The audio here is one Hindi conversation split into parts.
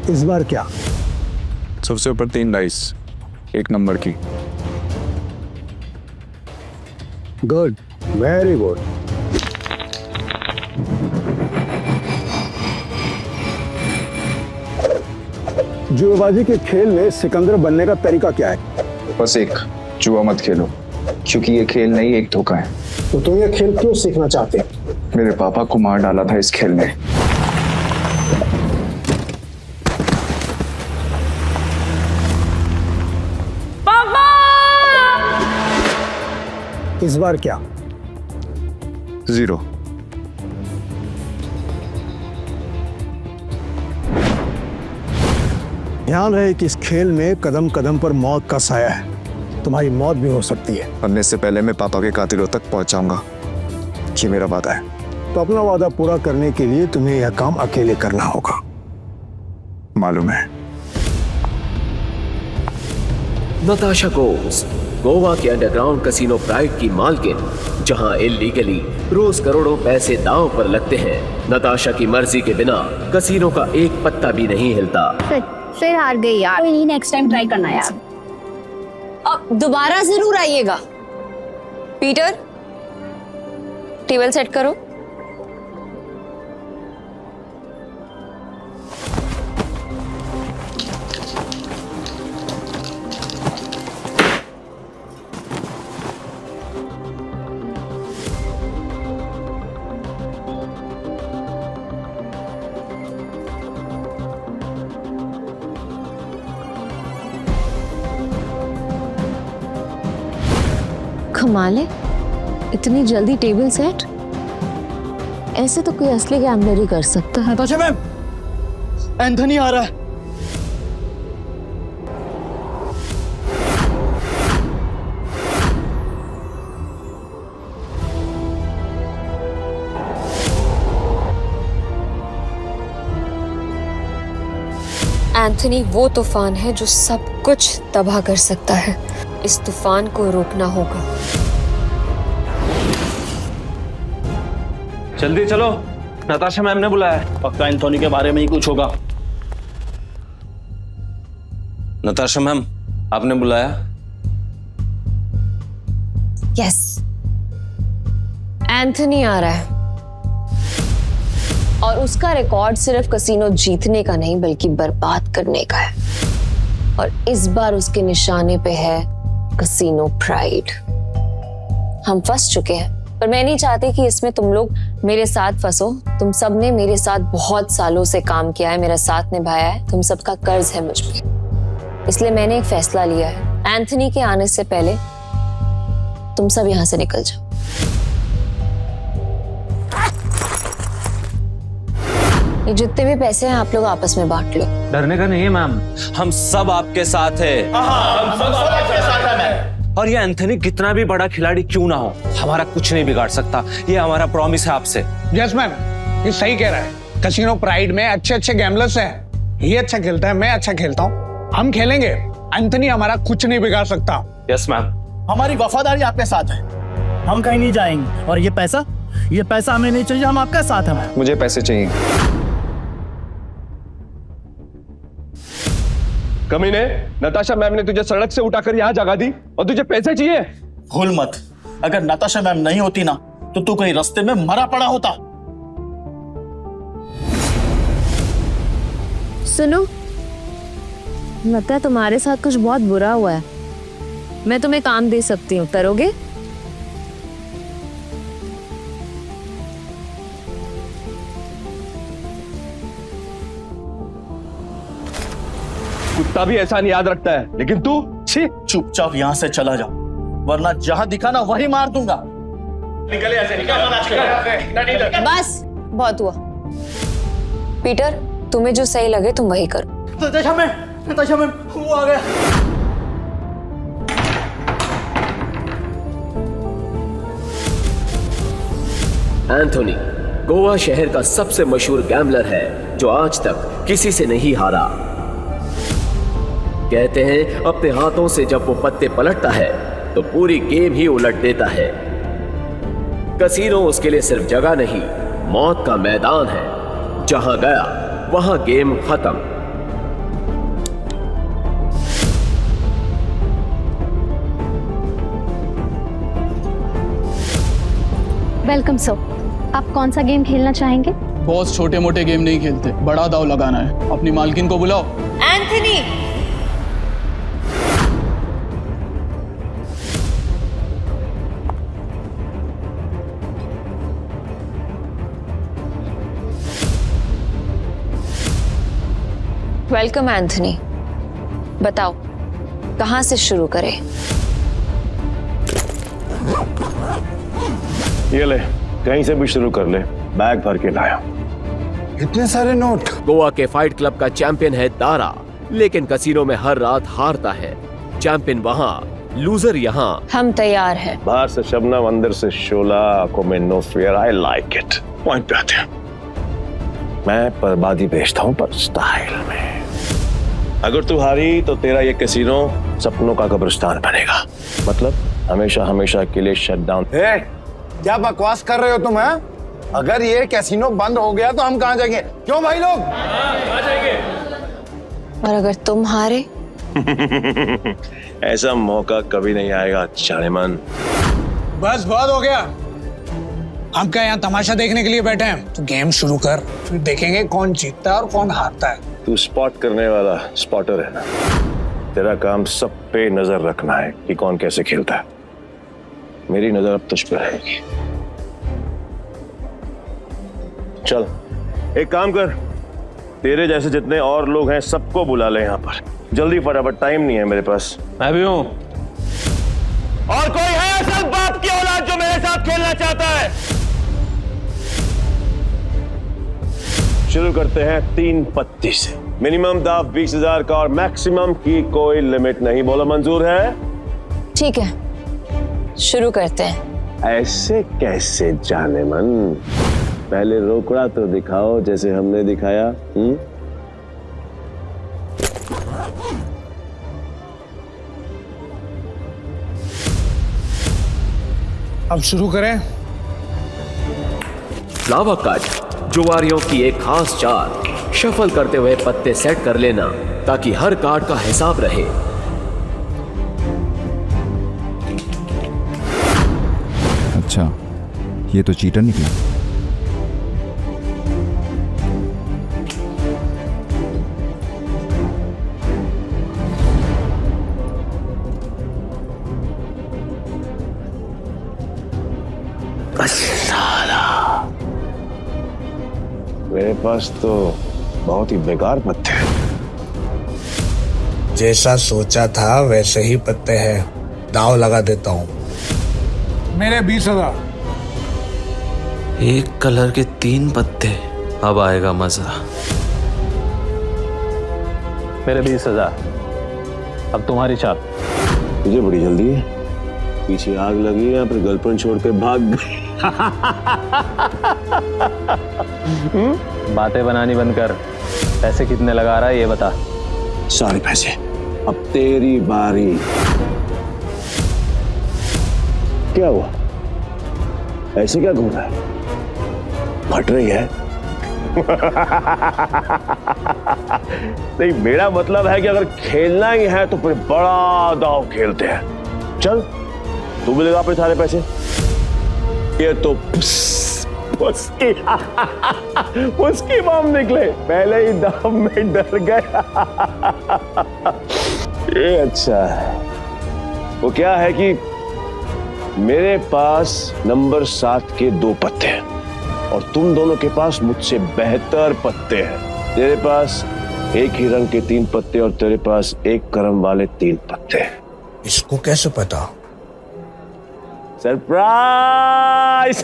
इस बार क्या? सबसे ऊपर 3 डाइस, 1 नंबर की। Good, very good. जुएबाजी के खेल में सिकंदर बनने का तरीका क्या है? बस एक, जुआ मत खेलो, क्योंकि ये खेल नहीं एक धोखा है। तो तुम ये खेल क्यों सीखना चाहते हो? मेरे पापा को मार डाला था इस खेल में। पापा! इस बार क्या? 0। ध्यान रहे कि इस खेल में कदम कदम पर मौत का साया है, तुम्हारी मौत भी हो सकती है। मरने से पहले मैं पापा के कातिलों तक पहुंच जाऊंगा, ये मेरा वादा है। तो अपना वादा पूरा करने के लिए तुम्हें यह काम अकेले करना होगा। मालूम है। नताशा गोव्स, गोवा के अंडरग्राउंड कसिनो प्राइड की मालकिन, जहां इल्लीगली रोज करोड़ों पैसे दांव पर लगते हैं। नताशा की मर्जी के बिना कसिनो का एक पत्ता भी नहीं हिलता। फिर हार गई यार। कोई नहीं, नेक्स्ट टाइम ट्राई करना यार। अब दोबारा जरूर आइएगा। पीटर, टेबल सेट करो। कमाल है, इतनी जल्दी टेबल सेट। ऐसे तो कोई असली गैम्बलर ही कर सकता है। नताशा मैम, एंथनी आ रहा है। एंथनी वो तूफान है जो सब कुछ तबाह कर सकता है। इस तूफान को रोकना होगा। जल्दी चलो, नताशा मैम ने बुलाया। पक्का एंथोनी के बारे में ही कुछ होगा। नताशा मैम, आपने बुलाया? यस, एंथनी आ रहा है और उसका रिकॉर्ड सिर्फ कसिनो जीतने का नहीं बल्कि बर्बाद करने का है। और इस बार उसके निशाने पे है कसिनो प्राइड। हम फंस चुके हैं, पर मैं नहीं चाहती कि इसमें तुम लोग मेरे साथ फंसो। तुम सब ने मेरे साथ बहुत सालों से काम किया है, मेरा साथ निभाया है, तुम सबका कर्ज है मुझ पे। इसलिए मैंने एक फैसला लिया है, एंथनी के आने से पहले तुम सब यहां से निकल जाओ। ये जितने भी पैसे हैं आप लोग आपस में बांट लो। डरने का नहीं है मैम, हम सब आपके साथ हैं। हम सब आपके साथ हैं मैम। और ये एंथनी कितना भी बड़ा खिलाड़ी क्यों ना हो, हमारा कुछ नहीं बिगाड़ सकता। ये हमारा प्रॉमिस है आपसे। यस मैम, ये सही कह रहा है। कसिनो प्राइड में अच्छे अच्छे गैम्बलर्स हैं। ये अच्छा खेलता है, मैं अच्छा खेलता हूँ, हम खेलेंगे। एंथनी हमारा कुछ नहीं बिगाड़ सकता। Yes ma'am. हमारी वफादारी आपके साथ है, हम कहीं नहीं जाएंगे। और ये पैसा हमें नहीं चाहिए, हम आपके साथ हैं। मुझे पैसे चाहिए। कमीने, नताशा मैम ने तुझे सड़क से उठाकर यहाँ जगा दी और तुझे पैसे चाहिए? भूल मत, अगर नताशा मैम नहीं होती ना तो तू कहीं रास्ते में मरा पड़ा होता। सुनो, लगता है तुम्हारे साथ कुछ बहुत बुरा हुआ है। मैं तुम्हें काम दे सकती हूँ, करोगे? कुत्ता भी एहसान याद रखता है, लेकिन तू छी। चुपचाप यहाँ से चला जा, वरना जहां दिखा ना वही मार दूंगा। निकल यहाँ से, निकल। बस बहुत हुआ। पीटर, तुम्हें जो सही लगे तुम वही करो। नताशा मैम, वो आ गया। एंथोनी गोवा शहर का सबसे मशहूर गैम्बलर है जो आज तक किसी से नहीं हारा। कहते हैं अपने हाथों से जब वो पत्ते पलटता है तो पूरी गेम ही उलट देता है। कसीनो उसके लिए सिर्फ जगह नहीं, मौत का मैदान है। जहां गया वहां गेम खत्म। Welcome sir. आप कौन सा गेम खेलना चाहेंगे? बॉस छोटे मोटे गेम नहीं खेलते, बड़ा दाव लगाना है। अपनी मालकिन को बुलाओ। Anthony, welcome Anthony. बताओ कहां से शुरू करें? ये ले, कहीं से भी शुरू कर ले, बैग भर के लाया। इतने सारे नोट। गोवा के फाइट क्लब का चैंपियन है दारा, लेकिन कसीनो में हर रात हारता है। चैंपियन वहाँ, लूजर यहाँ। हम तैयार हैं। बाहर से शबनम, अंदर से शोला, आंखों में no fear. I like it. Point पे आते हैं। मैं बर्बादी बेचता हूँ, पर स्टाइल में। अगर तू हारी तो तेरा ये कैसीनो सपनों का कब्रिस्तान बनेगा। मतलब हमेशा हमेशा के लिए शट डाउन। क्या बकवास कर रहे हो तुम? हैं? अगर ये कैसीनो बंद हो गया तो हम कहाँ जाएंगे? क्यों भाई लोग? और अगर तुम हारे? ऐसा मौका कभी नहीं आएगा जानेमन। बस बहुत हो गया। हम क्या यहाँ तमाशा देखने के लिए बैठे हैं? तो गेम शुरू कर, फिर देखेंगे कौन जीतता है और कौन हारता है। तू स्पॉट करने वाला स्पॉटर है ना? तेरा काम सब पे नजर रखना है कि कौन कैसे खेलता है। मेरी नजर अब तुझ पे रहेगी। चल एक काम कर, तेरे जैसे जितने और लोग हैं सबको बुला ले यहाँ पर जल्दी, फटाफट। टाइम नहीं है मेरे पास। मैं भी हूँ। और कोई है असल बाप की औलाद जो मेरे साथ खेलना चाहता है? शुरू करते हैं 3 पत्ती से। मिनिमम दाव 20,000 का और मैक्सिमम की कोई लिमिट नहीं। बोलो मंजूर है? ठीक है, शुरू करते हैं। ऐसे कैसे जानेमन? पहले रोकड़ा तो दिखाओ जैसे हमने दिखाया। अब शुरू करें। लावा कट, जुआरियों की एक खास चाल। शफल करते हुए पत्ते सेट कर लेना ताकि हर कार्ड का हिसाब रहे। अच्छा, ये तो चीटर निकला। मेरे पास तो बहुत ही बेकार पत्ते हैं। जैसा सोचा था वैसे ही पत्ते हैं। दाव लगा देता हूँ। मेरे 20,000। एक कलर के 3 पत्ते, अब आएगा मजा। मेरे 20,000। अब तुम्हारी चाल। तुझे बड़ी जल्दी है। पीछे आग लगी या फिर गर्लफ्रेंड छोड़ के भाग गई? बातें बनानी बंद कर। पैसे कितने लगा रहा है ये बता। सारे पैसे। अब तेरी बारी। क्या हुआ? ऐसे क्या घूम रहा है? फट रही है? नहीं, मेरा मतलब है कि अगर खेलना ही है तो फिर बड़ा दाव खेलते हैं। चल तू भी लगा अपने सारे पैसे। ये तो उसकी बम निकले, पहले ही दाव में डर गया। ये अच्छा है। वो क्या है कि मेरे पास नंबर 7 के 2 पत्ते हैं और तुम दोनों के पास मुझसे बेहतर पत्ते हैं। तेरे पास एक ही रंग के 3 पत्ते और तेरे पास एक क्रम वाले 3 पत्ते। इसको कैसे पता? सरप्राइज!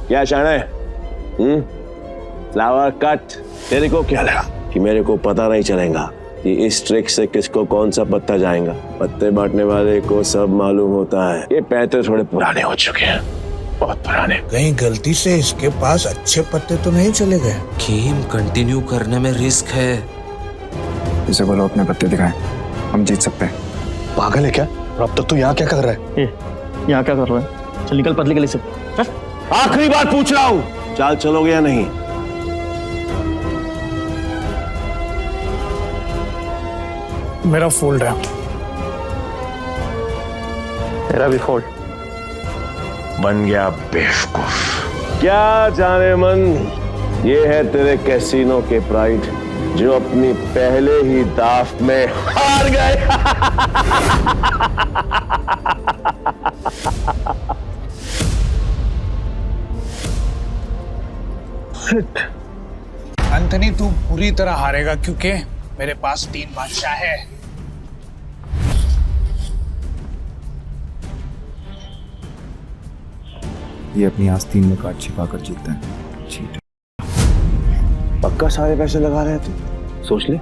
क्या शाने? Flower cut. तेरे को क्या लगा कि मेरे को पता नहीं चलेगा कि इस ट्रिक से किसको कौन सा पत्ता जाएगा? पत्ते बांटने वाले को सब मालूम होता है। ये पैसे थोड़े पुराने हो चुके हैं, बहुत पुराने। कहीं गलती से इसके पास अच्छे पत्ते तो नहीं चले गए? गेम कंटिन्यू करने में रिस्क है। इसे बोलो अपने पत्ते दिखाएं, हम जीत सकते हैं। पागल है क्या? और अब तक तू यहाँ क्या कर रहा है? यहाँ क्या कर रहा है? चल निकल पतली गली से। आखिरी बार पूछ रहा हूँ, चाल चलोगे या नहीं? मेरा फोल्ड है। तेरा भी फोल्ड। बन गया बेवकूफ। क्या जाने मन, ये है तेरे कैसीनो के प्राइड जो अपनी पहले ही दाव में हार गए। एंथनी तू पूरी तरह हारेगा क्योंकि मेरे पास 3 बादशाह है। ये अपनी आस्तीन में कार्ड छिपाकर जीतता है। चीट। पक्का सारे पैसे लगा रहे थे? सोच ले।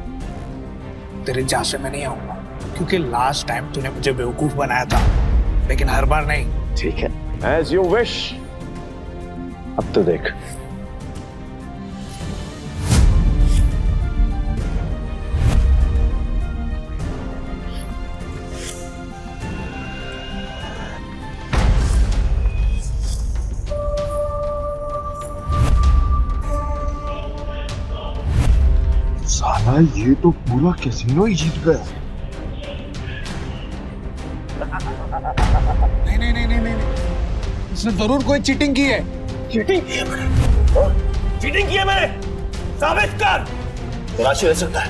तेरे जहाँ से मैं नहीं आऊंगा क्योंकि लास्ट टाइम तूने मुझे बेवकूफ बनाया था, लेकिन हर बार नहीं। ठीक है, एज यू विश। अब तो देख। साला ये तो पूरा कैसीनो ही जीत गया। नहीं, इसने जरूर कोई चीटिंग की है। चीटिंग की है मैंने? चीटिंग की है मैंने? साबित कर। तलाशी रह सकता है,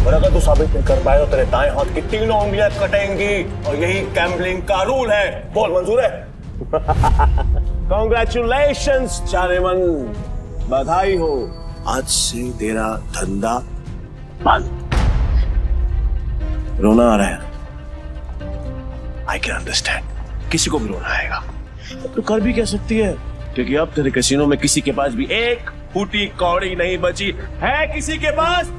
और अगर तू साबित नहीं कर पाए तो तेरे दाएं हाथ की 3 उंगलियां कटेंगी, और यही गैम्बलिंग का रूल है। बोल, मंजूर है? कांग्रेचुलेशंस चारेमन, बधाई हो। आज से तेरा धंधा बंद। रोना आ रहा है? आई कैन अंडरस्टैंड, किसी को भी रोना आएगा। तो कर भी कह सकती है, क्योंकि अब तेरे कैसीनो में किसी के पास भी एक फूटी कौड़ी नहीं बची है। किसी के पास?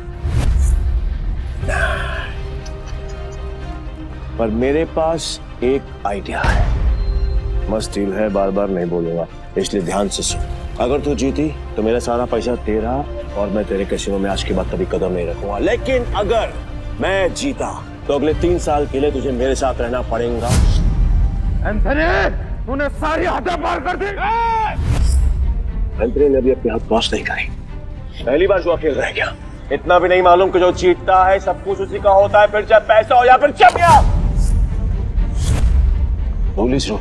पर मेरे पास एक आइडिया है। मस्त डील है, बार बार नहीं बोलूंगा, इसलिए ध्यान से सुन। अगर तू जीती तो मेरा सारा पैसा तेरा, और मैं तेरे कैसीनो में आज के बाद कभी कदम नहीं रखूंगा। लेकिन अगर मैं जीता तो अगले 3 साल के लिए तुझे मेरे साथ रहना पड़ेगा। एंथनी, तूने सारी हदें पार कर दी। एंथनी ने अभी अपने हाथ क्रॉस नहीं करी। पहली बार जो अकेले रह गया। इतना भी नहीं मालूम कि जो जीतता है सब कुछ उसी का होता है, फिर चाहे पैसा हो या फिर चमिया। पुलिस रो,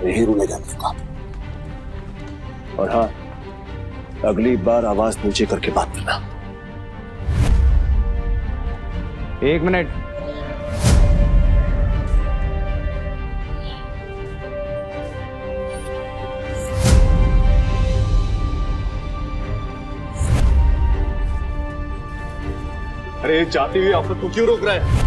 यही रूल है। और हाँ, अगली बार आवाज नीचे करके बात करना। 1 मिनट। अरे जाती हुई आफत को क्यों रोक रहा है?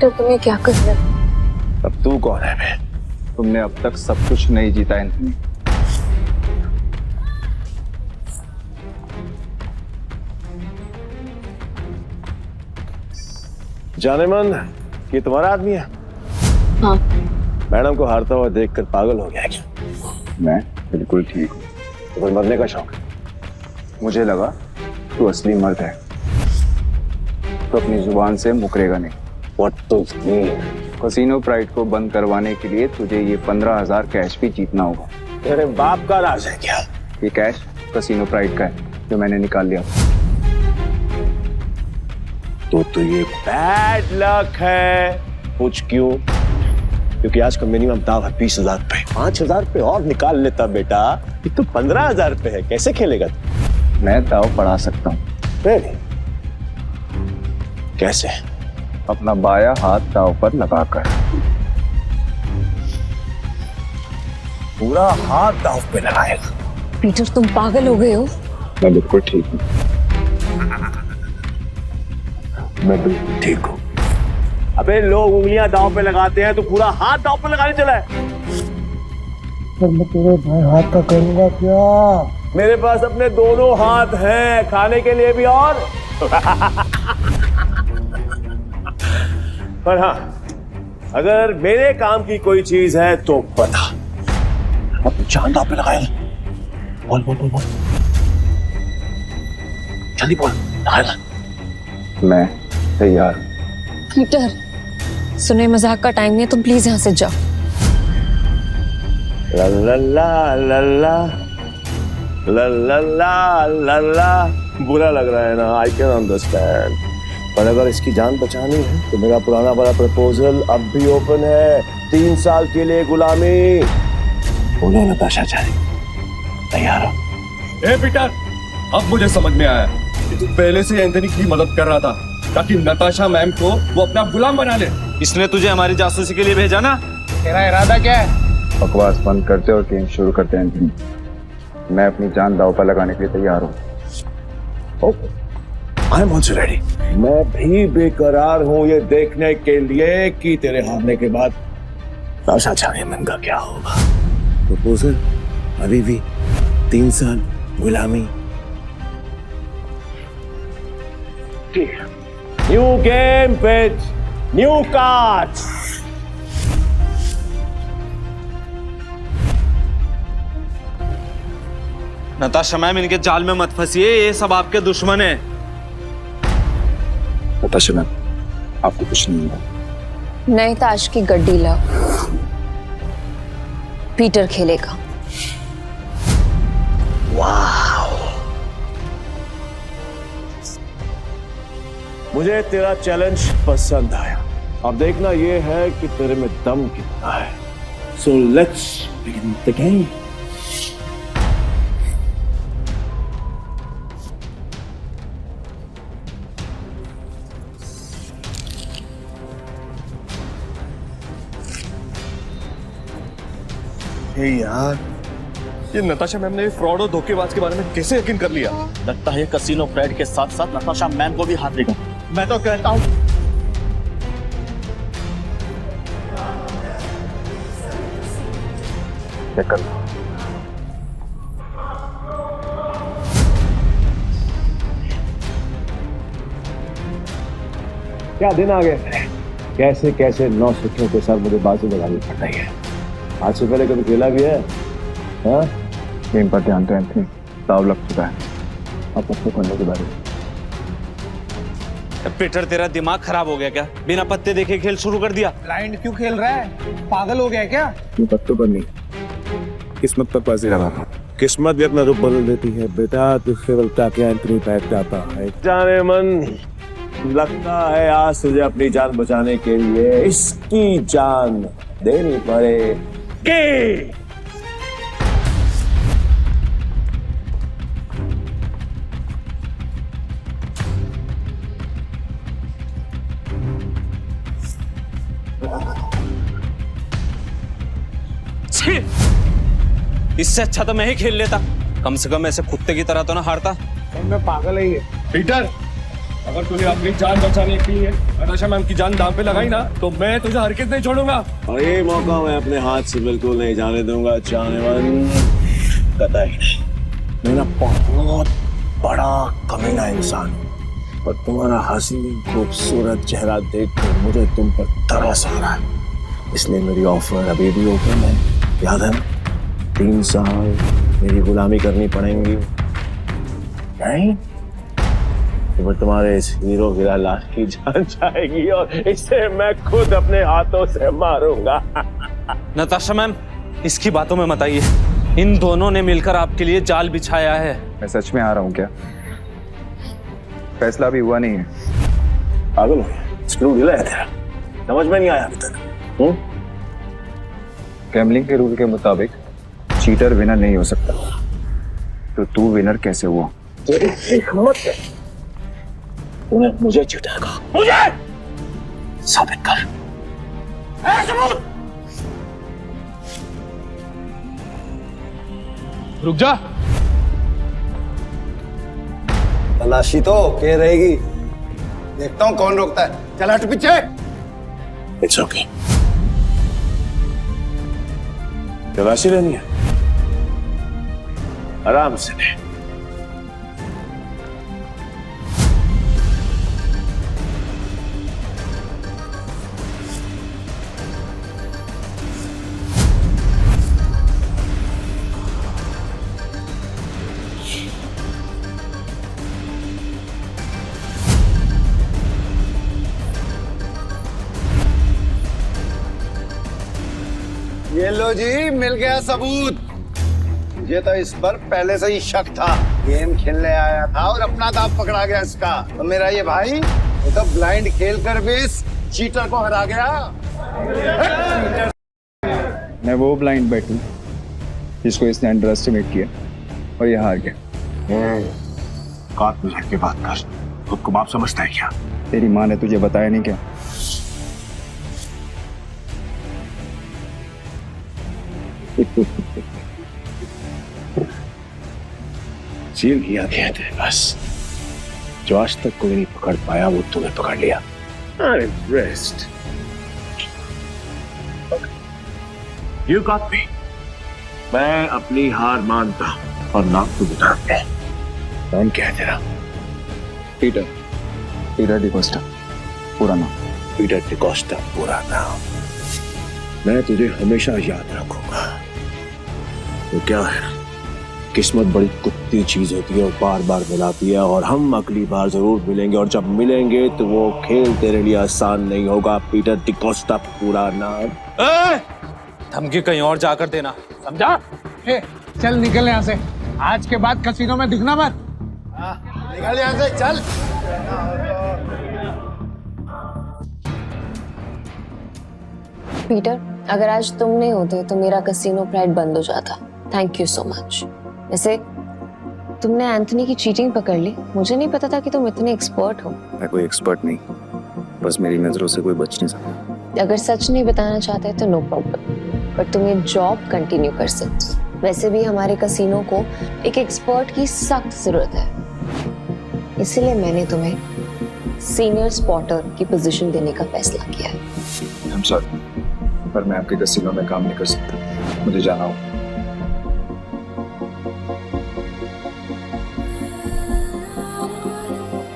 तो तुम्हें क्या करना है? अब तू कौन है बे? तुमने अब तक सब कुछ नहीं जीता एंथनी। जाने मन, ये तुम्हारा आदमी है? हाँ। मैडम को हारता हुआ देखकर पागल हो गया क्या? मैं बिल्कुल ठीक हूँ। तो फिर मरने का शौक है? मुझे लगा तू असली मर्द है तो अपनी जुबान से मुकरेगा नहीं। What to mean? Casino pride को बंद करवाने के लिए तुझे ये 15,000 कैश भी जीतना होगा। तेरे बाप का राज है क्या? ये कैश कैसीनो प्राइड का है जो मैंने निकाल लिया। तो ये बैड लक है। पूछ क्यों? क्योंकि आज का मिनिमम दाव है 20,000 पे। 5,000 पे और निकाल लेता बेटा। ये तो 15,000 पे है, कैसे खेलेगा तू? मैं दाव बढ़ा सकता हूँ। कैसे? अपना बाया हाथ दाव पर लगाकर। पूरा हाथ दाव पे लगाएगा? पीटर, तुम पागल हो गए हो? मैं बिल्कुल ठीक हूँ। मैं बिल्कुल ठीक हूँ। अबे लोग उंगलियां दांव पे लगाते हैं, तो पूरा हाथ दांव पे लगाने चला है। पर मैं तेरे भाई हाथ का करूंगा क्या? मेरे पास अपने दोनों हाथ हैं, खाने के लिए भी और पर हाँ, अगर मेरे काम की कोई चीज है तो बता। अब जान दांव पे लगाएगा। बोल बोल बोल बोल, जल्दी बोल, लगाएगा। मैं तैयार। पीटर, सुने मजाक का टाइम नहीं है, तुम प्लीज यहाँ से जाओ। ला ला ला ला ला ला ला ला ला ला बुरा लग रहा है ना, आई कैन अंडरस्टैंड, पर अगर इसकी जान बचानी है तो मेरा पुराना वाला प्रपोजल अब भी ओपन है। 3 साल के लिए गुलामी। बोलो नताशा चाहे, तैयार हो? ए पीटर, अब मुझे समझ में आया कि तू पहले से एंथनी की मदद कर रहा था ताकि नताशा मैम को वो अपना गुलाम बना ले। इसने तुझे हमारी जासूसी के लिए भेजा ना? तेरा इरादा क्या है? बकवास बंद करते और गेम शुरू करते हैं एंथनी। मैं अपनी जान दांव पर लगाने के लिए तैयार हूँ। I am also ready. मैं भी बेकरार हूँ ये देखने के लिए कि तेरे हारने के बाद नताशा चाइनिमैन का क्या होगा। प्रपोजल अभी भी 3 साल गुलामी। ठीक है, new game with new cards. Natasha ma'am, इनके जाल में मत फंसिए, ये सब आपके दुश्मन है। नताशा मैम, आपको कुछ नहीं होगा। नहीं ताश की गड्डी लाओ, पीटर खेलेगा। मुझे तेरा चैलेंज पसंद आया। अब देखना ये है कि तेरे में दम कितना है। So let's begin the game. यार, ये नताशा मैम ने फ्रॉड और धोखेबाज के बारे में कैसे यकीन कर लिया? लगता है कसीनो प्राइड के साथ साथ नताशा मैम को भी हाथ देगा। मैं तो कहता हूँ क्या दिन आ गए। कैसे कैसे 9 सिक्कों के साथ मुझे बाजी लगानी पड़ रही है। आज से पहले कभी खेला भी है? हाँ? गेम पर ध्यान दो एंथनी, दाव लग चुका है। अब पत्ते खोलने के बारे में। पीटर, तेरा दिमाग खराब हो गया क्या? बिना पत्ते देखे खेल शुरू कर दिया। ब्लाइंड क्यों खेल रहा है? पागल हो गया क्या? ये पत्तों पर नहीं, किस्मत पर बाजी लगा रहा हूं। किस्मत भी अपना रूप बदल देती है बेटा, तो केवल ताकि एंथनी बैठ जाता है। जाने मन, लगता है आज तुझे अपनी जान बचाने के लिए इसकी जान देनी पड़ेगी। इससे अच्छा तो मैं ही खेल लेता, कम से कम ऐसे कुत्ते की तरह तो ना हारता। मैं पागल ही है। पीटर, अगर तूने अपनी जान बचाने के लिए नताशा मैम की जान दांव पे लगाई ना, तो मैं तुझे हरकत नहीं छोड़ूंगा। और ये मौका मैं अपने हाथ से बिल्कुल नहीं जाने दूंगा चाइनीमैन, कतई नहीं। मैं ना बहुत बड़ा कमीना इंसान हूँ और तुम्हारा हसीन खूबसूरत चेहरा देखकर मुझे तुम पर तरस आ रहा है। इसलिए मेरी ऑफर अभी भी ओपन है। याद है, 3 साल मेरी गुलामी करनी पड़ेगी। नहीं तो तुम्हारे इस हीरो हीरा लाल की जान जाएगी और इसे मैं खुद अपने हाथों से मारूंगा। नताशा मैम, इसकी बातों में मत आइए। इन दोनों ने मिलकर आपके लिए जाल बिछाया है। मैं सच में आ रहा हूँ क्या? फैसला भी हुआ नहीं है। पागल हो गया? स्क्रू ढीला है तेरा, समझ में नहीं आया अभी तक? गैम्बलिंग के रूल के मुताबिक चीटर विनर नहीं हो सकता, तो तू विनर कैसे हुआ? तेरी हिम्मत है, तूने मुझे चीटर कहा। मुझे साबित कर। सबूत। रुक जा। तलाशी तो के रहेगी, देखता हूँ कौन रोकता है। चल हट पीछे। It's okay. तलाशी लेनी है, आराम से ले। ये लो जी, मिल गया सबूत। मुझे तो इस पर पहले से ही शक था। गेम खेलने आया था और अपना दांव पकड़ा गया इसका। तो मेरा ये भाई ये तो ब्लाइंड खेल कर भी इस चीटर को हरा गया। मैं वो ब्लाइंड बैट हूँ जिसको इसने अंडर एस्टिमेट किया और ये हार गया। काट में के बात कर, खुद को बाप समझता है क्या? तेरी माँ ने तुझे बताया नहीं क्या? सील किया गया थे बस, जो आज तक कोई नहीं पकड़ पाया वो तुम्हें पकड़ लिया। I'm impressed. You got me. मैं अपनी हार मानता हूं और नाम तो बताते हैं। नाम क्या है तेरा? पीटर डिकोस्टा पूरा नाम। पीटर डिकोस्टा पूरा नाम। मैं तुझे हमेशा याद रखूंगा। वो क्या है, किस्मत बड़ी कुत्ती चीज होती है और बार बार मिलाती है, और हम अगली बार जरूर मिलेंगे, और जब मिलेंगे तो वो खेल तेरे लिए आसान नहीं होगा। पीटर डिकोस्टा पूरा नाम। धमकी कहीं और जाकर देना, समझा? चल निकल यहाँ से, आज के बाद कसीनो में दिखना मत। निकल यहाँ से, चल। पीटर, अगर आज तुम नहीं होते तो मेरा कसीनो प्राइड बंद हो जाता। Thank you so much. वैसे तुमने एंथनी की चीटिंग पकड़ ली, मुझे नहीं पता था कि तुम इतने एक्सपर्ट हो। मैं कोई एक्सपर्ट नहीं, बस मेरी नजरों से कोई बच नहीं सकता। अगर सच नहीं बताना चाहते तो नो प्रॉब्लम, पर तुम ये जॉब कंटिन्यू कर सकते हो। वैसे भी हमारे कसीनो को एक एक्सपर्ट की सख्त जरूरत है, इसलिए मैंने तुम्हें सीनियर स्पॉटर की पोजीशन देने का फैसला किया है। I'm sorry, पर मैं आपके कसीनो में काम नहीं कर सकता, मुझे जाना हो।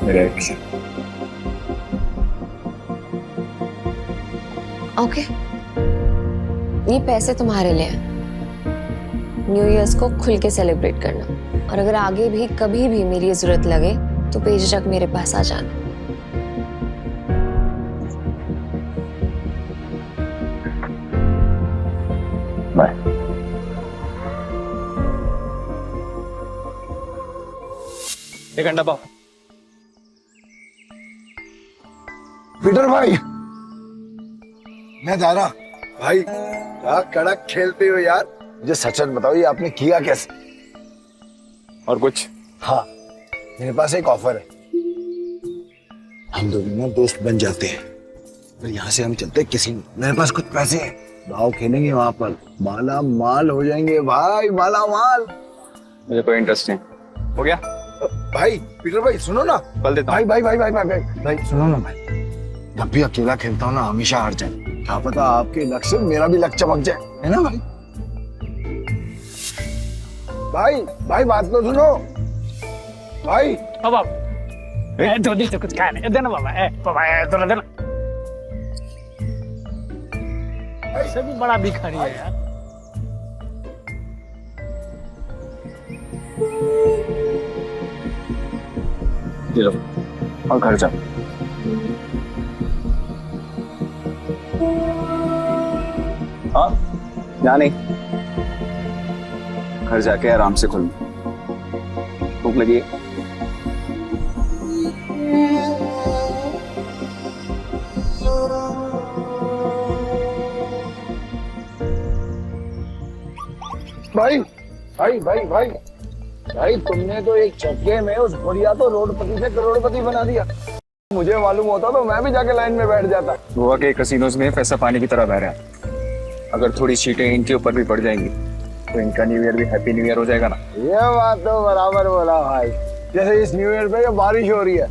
मेरा एक ओके, ये पैसे तुम्हारे लिए हैं। न्यू ईयर्स को खुल के सेलिब्रेट करना, और अगर आगे भी कभी भी मेरी जरूरत लगे तो बेझिझक मेरे पास आ जाना। बाय। एक अंडा पाओ। पीटर भाई, मैं जा रहा। भाई क्या कड़क खेलते हो यार। मुझे सच सच बताओ, ये आपने किया कैसे? और कुछ? हाँ, मेरे पास एक ऑफर है। हम दोनों ना दोस्त बन जाते हैं, फिर यहाँ से हम चलते हैं किसी। मेरे पास कुछ पैसे हैं, दाव खेलेंगे वहां पर, माला माल हो जाएंगे भाई, माला माल। मुझे कोई इंटरेस्ट नहीं। हो गया भाई पीटर भाई सुनो ना। कल देता भाई भाई भाई भाई भाई भाई भाई सुनो ना भाई, जब भी अकेला खेलता हूँ ना हमेशा हार जाए। क्या पता आपके लक से मेरा भी लक चमक जाए, है ना भाई? भाई भाई बात तो सुनो भाई। अब धोनी तो कुछ खाने देना बाबा, बाबा तो देना। ऐसे भी बड़ा भिखारी है यार। ये लो, और घर जाओ। हाँ, यहाँ नहीं, घर जाके आराम से खुल। भूख लगी है? भाई भाई भाई भाई भाई तुमने तो एक चक्के में उस बढ़िया तो रोडपति से करोड़पति बना दिया। मुझे मालूम होता तो मैं भी जाके लाइन में बैठ जाता। गोवा के कसिनोज में पैसा पानी की तरह बह रहा है। अगर थोड़ी सीटें इनके ऊपर भी पड़ जाएंगी तो इनका न्यू ईयर भी हैप्पी न्यू ईयर हो जाएगा ना। ये बात तो बराबर बोला भाई। जैसे इस न्यू ईयर पे जो बारिश हो रही है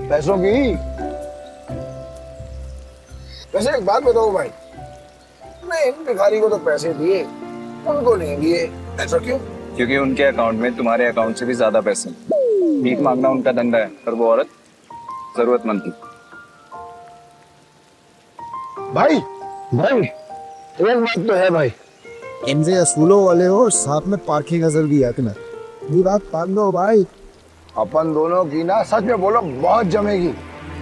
पैसों की। वैसे एक बात बताओ भाई, मैं इन भिखारी को तो पैसे दिए, उनको नहीं दिए, ऐसा क्यों? क्योंकि उनके अकाउंट में तुम्हारे अकाउंट से भी ज्यादा पैसे। भीख मांगना उनका धंधा है, पर वो औरत जरूरतमंद थी। भाई भाई एक बात तो है भाई, इनसे असूलों वाले हो और साथ में पार्किंग अजल भी है तुम्हें। ये बात मान लो भाई, अपन दोनों की ना सच में बोलो बहुत जमेगी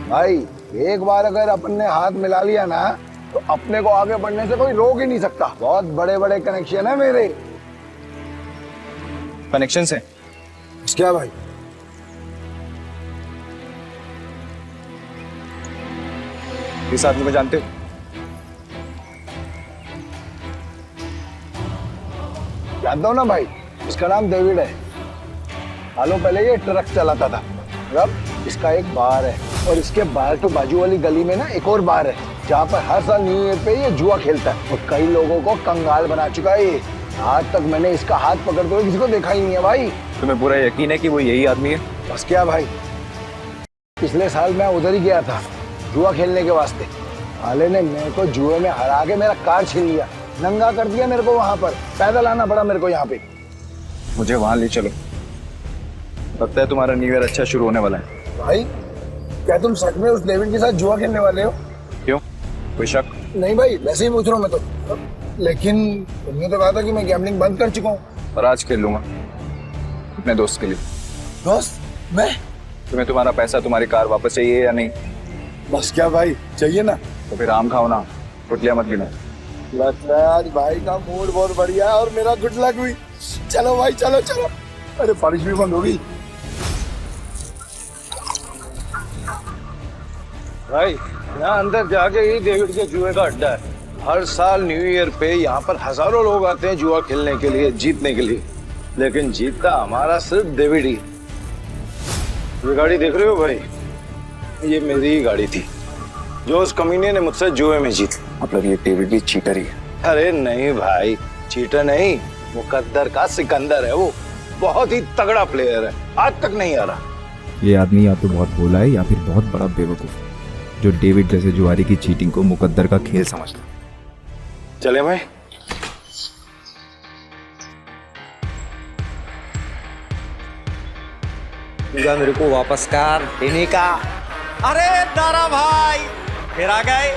भाई। एक बार अगर अपन ने हाथ मिला लिया ना तो अपने को आगे बढ़ने से कोई रोक ही नहीं सकता। बहुत बड़े बड़े कनेक्शन है मेरे। कनेक्शन से। क्या भाई? इस आदमी को जानते हो? जानता हूँ ना भाई, इसका नाम डेविड है। सालों पहले ये ट्रक चलाता था। अब इसका एक बार है और इसके बाहर तो बाजू वाली गली में ना एक और बार है जहाँ पर हर साल न्यू ईयर पे ये जुआ खेलता है और कई लोगों को कंगाल बना चुका है ये। आज तक मैंने इसका हाथ पकड़ते हुए किसी को देखा ही नहीं है भाई। तुम्हें पूरा यकीन है कि वो यही आदमी है? बस क्या भाई, पिछले साल मैं उधर ही गया था जुआ खेलने के वास्ते। साले ने मेरे को जुए में हरा के मेरा कार छीन लिया, नंगा कर दिया मेरे को। वहां पर पैदल आना पड़ा मेरे को यहाँ पे। मुझे वहां ले चलो, लगता है तुम्हारा न्यू ईयर अच्छा शुरू होने वाला है। भाई क्या तुम सच में उस डेविड के साथ जुआ खेलने वाले हो? क्यों, कोई शक? नहीं भाई, वैसे ही पूछ रहा हूँ मैं तो। लेकिन तुमने तो कहा था कि मैं गैम्बलिंग बंद कर चुका हूँ। पर आज खेल लूंगा अपने दोस्त के लिए। दोस्त? मैं? तुम्हें तुम्हारा पैसा, तुम्हारी कार वापस चाहिए या नहीं? बस क्या भाई, चाहिए ना। तो फिर आम खाओ ना, गुटलियां मत गिनो। लगता है आज भाई का मूड बहुत बढ़िया है और मेरा गुड लक हुई। चलो भाई, चलो चलो। अरे बारिश भी बंद हो गई। भाई यहाँ अंदर जाके ही डेविड के जुए का अड्डा है। हर साल न्यू ईयर पे यहाँ पर हजारों लोग आते हैं जुआ खेलने के लिए, जीतने के लिए। लेकिन जीतता हमारा सिर्फ डेविड ही। ये गाड़ी देख रहे हो भाई, ये मेरी ही गाड़ी थी जो उस कमीने ने मुझसे जुए में जीत। मतलब ये डेविड भी चीटर ही है? अरे नहीं भाई, चीटर नहीं, मुकद्दर का सिकंदर है वो। बहुत ही तगड़ा प्लेयर है, आज तक नहीं आ रहा। ये आदमी या तो बहुत भोला है या फिर बहुत बड़ा बेवकूफ जो डेविड जैसे जुआरी की चीटिंग को मुकद्दर का खेल समझता। चले भाई। मेरे को वापस कर देने का। अरे दारा भाई फिर आ गए,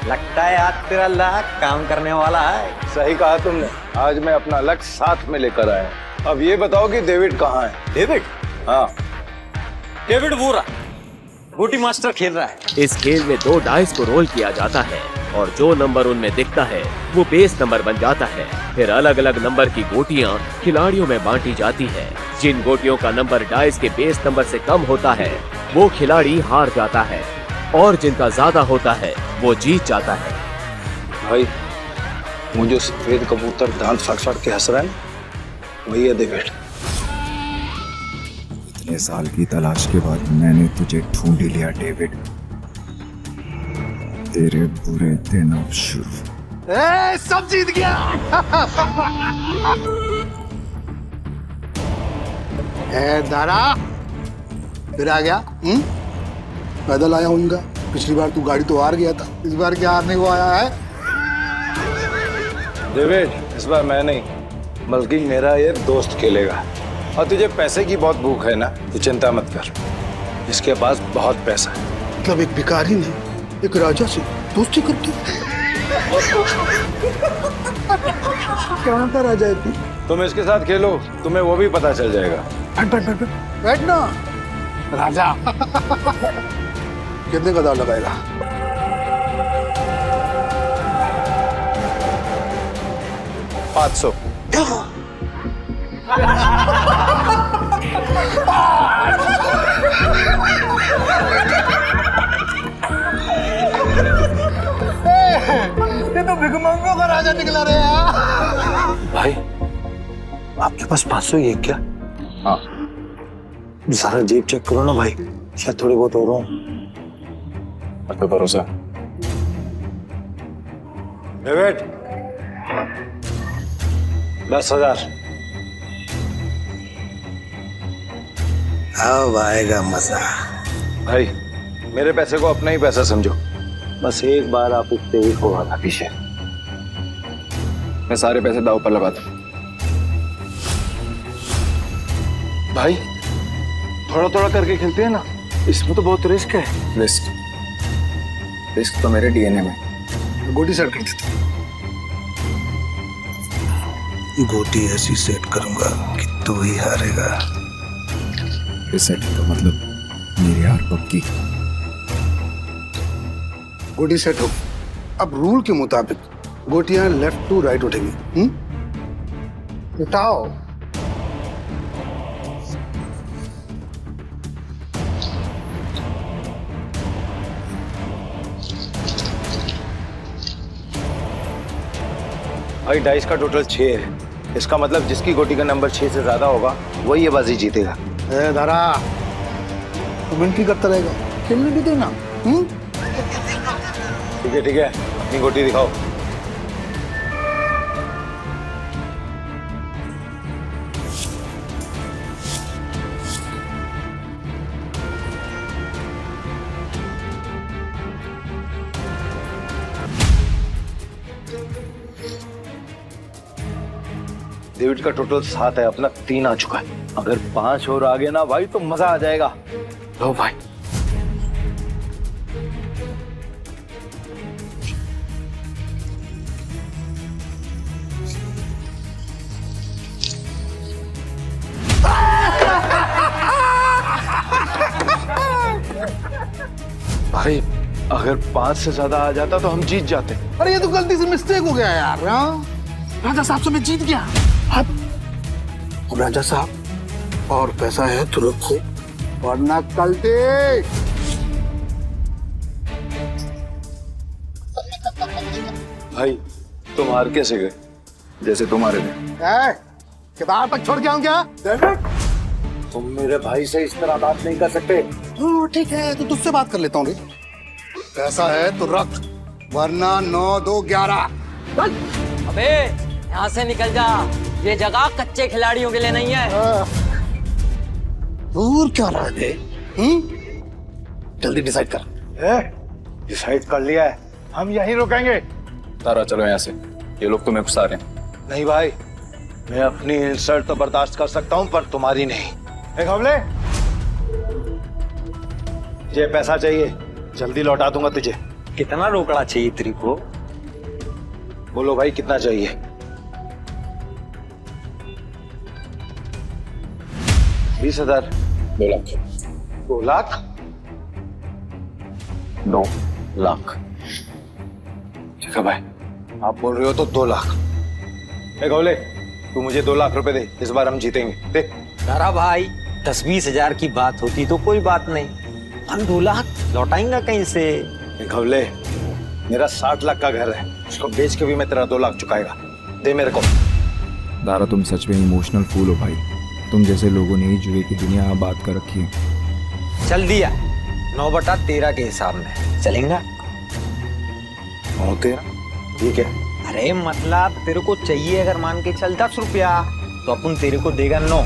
लगता है आज तेरा लक काम करने वाला है। सही कहा तुमने, आज मैं अपना लक्ष्य साथ में लेकर आया। अब ये बताओ कि डेविड कहाँ है? डेविड? हाँ, डेविड वो रहा, बूटी मास्टर खेल रहा है। इस खेल में 2 डाइस को रोल किया जाता है और जो नंबर उनमें दिखता है वो बेस नंबर बन जाता है। फिर अलग अलग नंबर की गोटियां खिलाड़ियों में बांटी जाती है। जिन गोटियों का नंबर डाइस के बेस नंबर से कम होता है वो खिलाड़ी हार जाता है और जिनका ज्यादा होता है वो जीत जाता है। भाई मुझे सफेद कबूतर दांत फाड़ फाड़ के हंस रहा है, वही है डेविड। इतने साल की तलाश के बाद मैंने तुझे ढूंढ ही लिया डेविड। तेरे बुरे दिन अब शुरू। सब जीत गया। दारा फिर आ गया। पैदल आया हूँ इनका। पिछली बार तू गाड़ी तो हार गया था, इस बार क्या हारने को आया है? डेविड, इस बार मैं नहीं बल्कि मेरा ये दोस्त खेलेगा। और तुझे पैसे की बहुत भूख है ना, तो चिंता मत कर, इसके पास बहुत पैसा है। मतलब एक भिखारी ने एक राजा से दोस्ती करती। कहाँ का राजा है तू? तुम इसके साथ खेलो, तुम्हें वो भी पता चल जाएगा। बैठ ना राजा। कितने का दाव लगाएगा? $500। ये तो भिखमंगों का राजा निकला रे यार। भाई आपके पास 500 ही है क्या? हाँ। सारा जेब चेक करो ना भाई, शायद थोड़े बहुत हो रहा हूँ। अब तो भरोसा। डेविड 10,000। अब आएगा मजा। भाई मेरे पैसे को अपना ही पैसा समझो, बस एक बार आप उठते ही हो आना पीछे। मैं सारे पैसे दाव पर लगाता हूँ। भाई थोड़ा थोड़ा करके खेलते हैं ना, इसमें तो बहुत रिस्क है। रिस्क तो मेरे डीएनए में। गोटी सेट कर देता हूँ। गोटी ऐसी सेट करूंगा कि तू ही हारेगा। सेट का मतलब मेरी हार पक्की। गोटी सेट हो। अब रूल के मुताबिक गोटियां लेफ्ट टू राइट उठेंगी। उठाओ। भाई डाइस का टोटल 6 है। इसका मतलब जिसकी गोटी का नंबर 6 से ज्यादा होगा वही ये बाजी जीतेगा। दारा तू मिनटी करता रहेगा, खेलने भी देना। ठीक है अपनी गोटी दिखाओ। डेविड का टोटल 7 है, अपना 3 आ चुका है। अगर 5 और आ गए ना भाई तो मजा आ जाएगा। लो भाई भाई अगर 5 से ज्यादा आ जाता तो हम जीत जाते। अरे ये तो गलती से मिस्टेक हो गया यार। हाँ? राजा साहब से मैं जीत गया। अब राजा साहब और पैसा है तो रखो, वरना कल देख। भाई तुम हार कैसे गए? जैसे तुम्हारे में। किताब तक छोड़ के आऊं क्या? तुम मेरे भाई से इस तरह बात नहीं कर सकते। ठीक है तो तुझसे बात कर लेता हूँ। पैसा है तो रख, वरना 9, 2, 11। अबे यहाँ से निकल जा, ये जगह कच्चे खिलाड़ियों के लिए नहीं है। दूर क्या रहा है? जल्दी डिसाइड कर। डिसाइड कर लिया है, हम यहीं रुकेंगे। तारा चलो यहाँ से, ये लोग तुम्हें फंसा रहे हैं। नहीं भाई, मैं अपनी इंसल्ट तो बर्दाश्त कर सकता हूँ पर तुम्हारी नहीं। एक हमले, ये पैसा चाहिए, जल्दी लौटा दूंगा तुझे। कितना रोकड़ा चाहिए तेरे को? बोलो भाई कितना चाहिए? 20,000। 2 लाख। 2 लाख? 2 लाख। ठीक है भाई, आप बोल रहे हो तो 2 लाख। एक हमले, तू मुझे 2 लाख रुपए दे, इस बार हम जीतेंगे। दे। तारा भाई 10-20 हजार की बात होती तो कोई बात नहीं, हम 2 लाख लौटाएंगे कहीं से? एक हमले, मेरा 60 लाख का घर है, उसको बेच के भी मैं तेरा 2 लाख चुकाएगा। दे मेरे को। दारा तुम सच में इमोशनल फूल हो भाई। तुम जैसे लोगों ने ही जुए की दुनिया आबाद कर रखी है। चल दिया, 9/13 के हिसाब में चलेगा। और तेरा? ठीक है। अरे मतलब तेरे को चाहिए अगर मान के चल 10 रुपया तो अपन तेरे को देगा 9,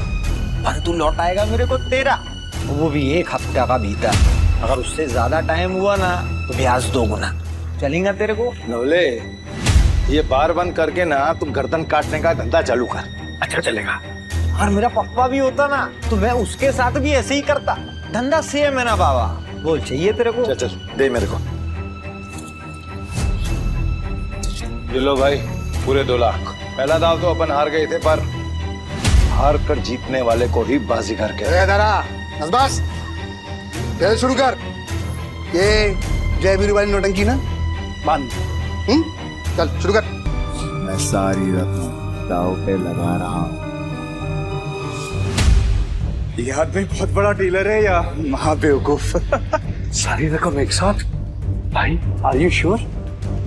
पर तू लौटाएगा मेरे को 13, वो भी 1 हफ्ते का भीतर। अगर उससे ज्यादा टाइम हुआ ना तो ब्याज 2 गुना। चलेगा तेरे को? नवले, ये बार बंद करके ना तुम गर्दन काटने का धंधा चालू कर। अच्छा चलेगा। और मेरा पप्पा भी होता ना तो मैं उसके साथ भी ऐसे ही करता। धंधा सेम है ना बाबा। बोल चाहिए तेरे को? चल चल दे मेरे को। ये लो भाई, पूरे 2 लाख। पहला दाव तो अपन हार गए थे, पर हार कर जीतने वाले को ही बाजीगर कहते हैं। दारा बस खेल शुरू कर। ये जय वीरू वाली नौटंकी ना बंद। चल शुरू कर। मैं सारी रकम दाव पे लगा रहा हूँ। ये आदमी बहुत बड़ा डीलर है या महाबेवकूफ? सारी रकम एक साथ? भाई आर यू श्योर?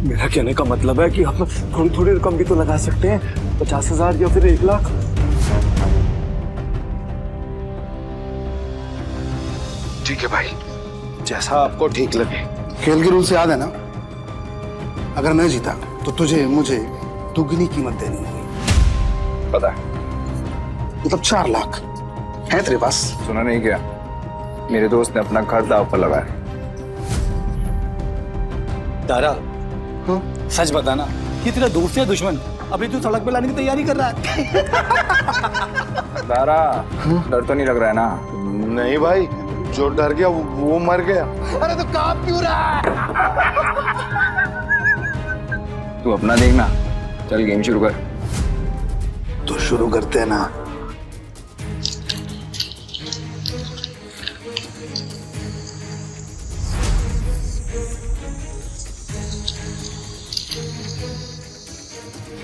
मेरा कहने का मतलब है कि हम थोड़ी थोड़ी रकम भी तो लगा सकते हैं, 50,000 या फिर 1 लाख। ठीक है भाई, जैसा आपको ठीक लगे। खेल के रूल से याद है ना, अगर मैं जीता तो तुझे मुझे दुगनी कीमत देनी होगी। पता है। मतलब 4 लाख है तेरे पास? सुना नहीं क्या? मेरे दोस्त ने अपना घर दाव पर लगाया। तारा, सच बताना, ये तेरा दोस्त है दुश्मन? अभी तू सड़क पे लाने की तैयारी कर रहा है। तारा, डर तो नहीं लग रहा है ना? नहीं भाई, जो डर गया वो मर गया। अरे तो काम क्यों रहा है? तू अपना देखना, चल गेम शुरू कर। तो शुरू करते हैं ना।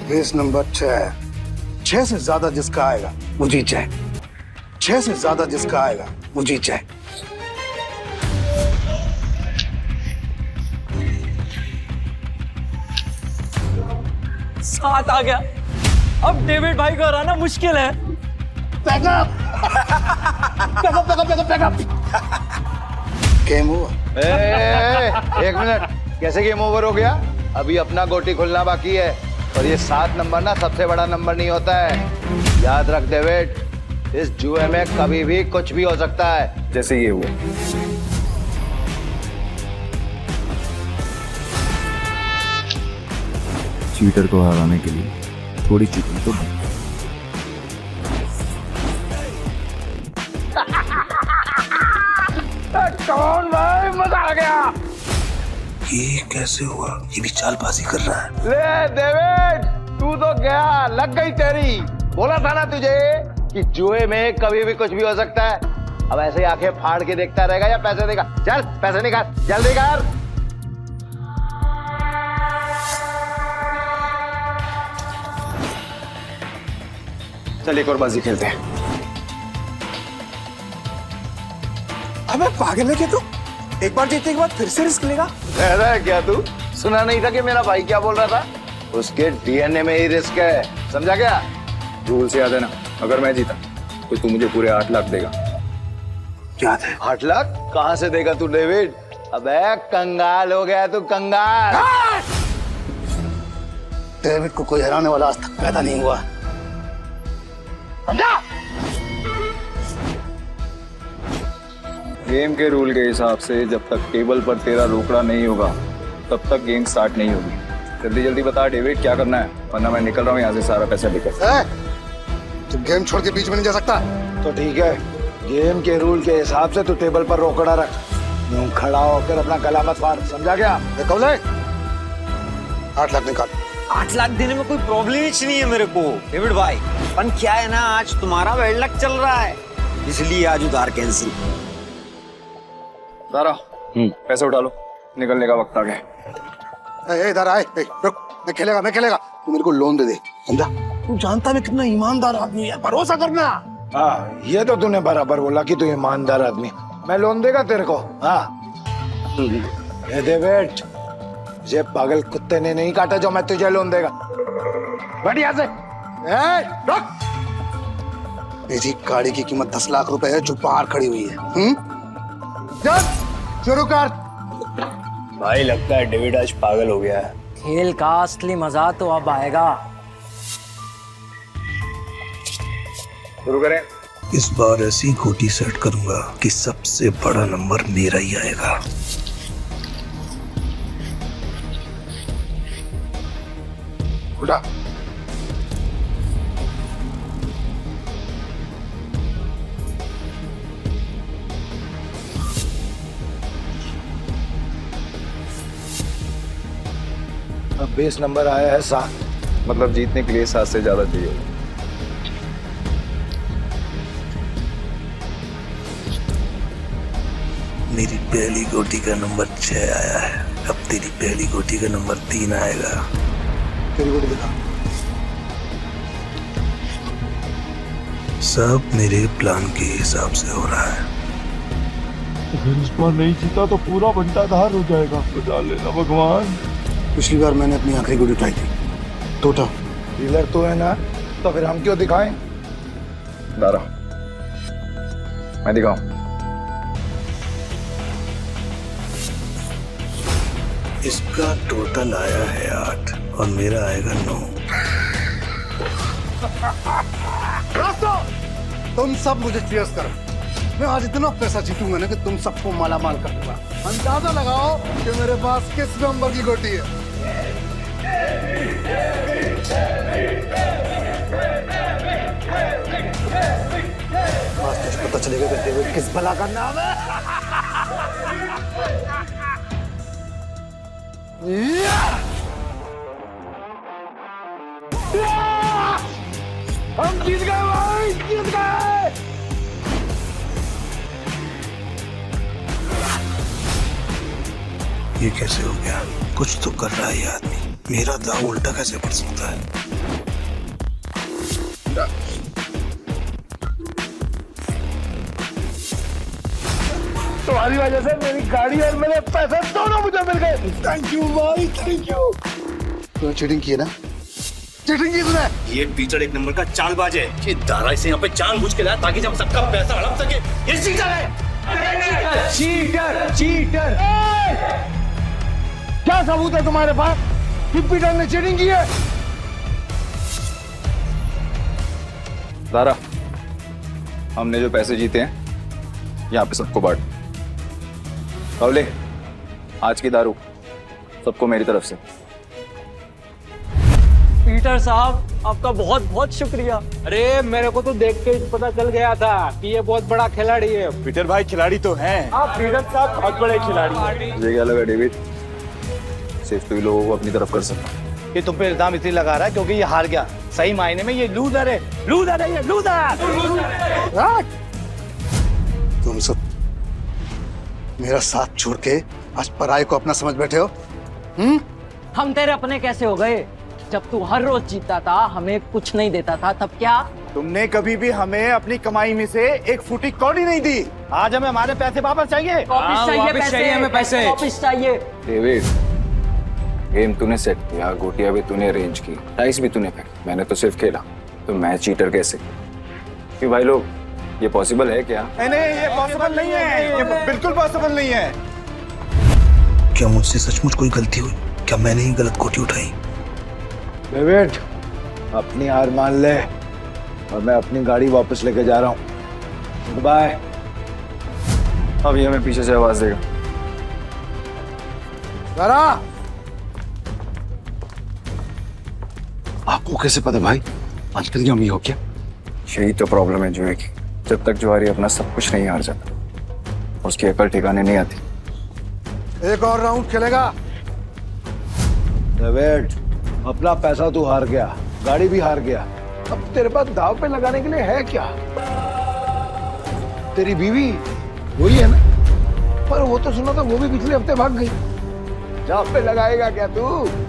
Race number 6। 6 से ज्यादा जिसका आएगा वो जीत जाए। 6 से ज्यादा जिसका आएगा वो जीत जाए। सात आ गया। अब डेविड भाई को हराना मुश्किल है। गेम हुआ। एक मिनट, कैसे गेम ओवर हो गया? अभी अपना गोटी खुलना बाकी है और ये 7 नंबर ना सबसे बड़ा नंबर नहीं होता है। याद रख डेविड, इस जुए में कभी भी कुछ भी हो सकता है। जैसे ये हुआ। चीटर को हराने के लिए थोड़ी चीटिंग तो बनती है। कौन भाई, मजा आ गया। ये कैसे हुआ? ये भी चालबाजी कर रहा है। ले डेविड, तू तो गया, लग गई तेरी। बोला था ना तुझे कि जुए में कभी भी कुछ भी हो सकता है। अब ऐसे ही आंखें फाड़ के देखता रहेगा या पैसे देगा? चल पैसे निकाल, जल्दी कर। चल एक और बाजी खेलते हैं। अबे पागल है क्या तू? एक बार जीतने के बाद फिर से रिस्क लेगा? कह रहा है क्या तू? सुना नहीं था कि मेरा भाई क्या बोल रहा था? उसके डीएनए में ही रिस्क है, समझा क्या? रूल से याद है ना, अगर मैं जीता तो तू मुझे पूरे 8 लाख देगा। याद है। 8 लाख कहाँ से देगा तू डेविड? अबे कंगाल हो गया तू, कंगाल। डेविड को कोई हराने वाला आज तक पैदा नहीं हुआ। समझा? गेम के रूल के हिसाब से जब तक टेबल पर तेरा रोकड़ा नहीं होगा तब तक गेम स्टार्ट नहीं होगी। जल्दी जल्दी बता डेविड, क्या करना है, वरना मैं निकल रहा हूँ यहाँ से सारा पैसा लेकर। तुम गेम छोड़ के बीच में नहीं जा सकता। तो ठीक है, गेम के रूल के हिसाब से तू टेबल पर रोकड़ा रख। यूं खड़ा होकर अपना गला मत फाड़, समझा क्या? कौले 8 लाख निकाल। 8 लाख देने में कोई प्रॉब्लम ही नहीं है मेरे को डेविड भाई। पर क्या है ना, आज तुम्हारा बैड लक चल रहा है, इसलिए आज उधार कैंसिल। सारा पैसे उठा लो, निकलने का वक्त आ गया। इधर आए, रुक। मैं खेलेगा। तू मेरे को लोन दे दे, समझा? तू जानता मैं कितना ईमानदार आदमी है, भरोसा करना। हाँ, ये तो तूने बराबर बोला कि तू ईमानदार आदमी। मैं लोन देगा तेरे को? हाँ। ये डेविड, ये पागल कुत्ते ने नहीं काटा जो मैं तुझे लोन देगा। बढ़िया से। रुक। मेरी गाड़ी की कीमत 10 लाख रुपए है जो बाहर खड़ी हुई है। चल शुरू कर। भाई लगता है डेविड आज पागल हो गया है। खेल का असली मजा तो अब आएगा। शुरू करें। इस बार ऐसी गोटी सेट करूंगा कि सबसे बड़ा नंबर मेरा ही आएगा। उठा। अब बेस नंबर आया है 7। मतलब जीतने के लिए 7 से ज्यादा चाहिए। मेरी पहली गोटी का नंबर 6 आया है। अब तेरी पहली गोटी का नंबर 3 आएगा। तेरी गोटी दिखा। सब मेरे प्लान के हिसाब से हो रहा है। अगर इस बार नहीं जीता तो पूरा बंटाधार हो जाएगा। बचा लेना भगवान। पिछली बार मैंने अपनी आखिरी गोली उठाई थी, टोटा। डीलर तो है ना, तो फिर हम क्यों दिखाएं? दारा, मैं दिखाऊं? इसका टोटल आया है 8 और मेरा आएगा 9। तुम सब मुझे चीयर्स करो। मैं आज इतना पैसा जीतूंगा ना कि तुम सबको माला माल कर दूंगा। अंदाजा लगाओ कि मेरे पास किस नंबर की गोटी है। आज तुझे पता चलेगा कि डेविड किस भला का नाम है। हम जीत गए भाई, जीत गए। ये कैसे हो गया? कुछ तो कर रहा है ये आदमी। मेरा दाव उल्टा कैसे पड़ सकता है? तुम्हारी वजह से मेरी गाड़ी और मेरे पैसे दोनों मुझे मिल गए। थैंक यू भाई, थैंक यू। तो चीटिंग की है ना? चीटिंग की तूने। ये पीटर एक नंबर का चालबाज है। ये दारा इसे यहाँ पे जानबूझ के लाया ताकि जब सबका पैसा हड़प सके। ये चीटर है। Cheater cheater. क्या सबूत है तुम्हारे पास कि पीटर ने चीटिंग की है? दारा, हमने जो पैसे जीते हैं यहाँ पे सबको बांट। कवले, आज की दारू सबको मेरी तरफ से। पीटर साहब, आपका बहुत बहुत शुक्रिया। अरे मेरे को तो देख के ही पता चल गया था कि ये बहुत बड़ा खिलाड़ी है। पीटर भाई खिलाड़ी तो हैं। आप पीटर साहब बहुत बड़े खिलाड़ी हैं। मुझे क्या लगा डेविड, सिर्फ तू ही लोगों को अपनी तरफ कर सकता। ये तुम पे इल्जाम इसलिए लगा रहा है क्योंकि ये हार गया। सही मायने में ये लूजर है। लूजर है ये, लूजर। तुम सब मेरा साथ छोड़ के आज पराये को अपना समझ बैठे हो। हम तेरे अपने कैसे हो गए? जब तू हर रोज जीतता था, हमें कुछ नहीं देता था, तब क्या? तुमने कभी भी हमें अपनी कमाई में से एक फूटी कौड़ी नहीं दी। आज हमें हमारे पैसे वापस चाहिए। वापस चाहिए पैसे, हमें पैसे। वापस चाहिए। डेविड, गेम तूने सेट किया, गोटियां भी तूने अरेंज की, डाइस भी तूने फेंका, मैंने तो सिर्फ खेला। तो मैं चीटर कैसे? क्यों भाई लोग, ये पॉसिबल है क्या? नहीं, ये पॉसिबल नहीं है। ये बिल्कुल पॉसिबल नहीं है। क्या मुझसे सचमुच कोई गलती हुई? क्या मैंने ही गलत गोटी उठाई? डेविड, अपनी हार मान ले और मैं अपनी गाड़ी वापस लेके जा रहा हूँ। बाय। अब ये हमें पीछे से आवाज देगा। जरा आपको कैसे पता भाई? अंतर्यामी हो क्या? यही तो प्रॉब्लम है जुए की। जब तक जुआरी अपना सब कुछ नहीं हार जाता, उसकी अकल ठिकाने नहीं आती। एक और राउंड खेलेगा। डेविड, अपना पैसा तू हार गया, गाड़ी भी हार गया। अब तेरे पास दाव पे लगाने के लिए है क्या? तेरी बीवी वही है ना? पर वो तो सुना था वो भी पिछले हफ्ते भाग गई। दाव पे लगाएगा क्या तू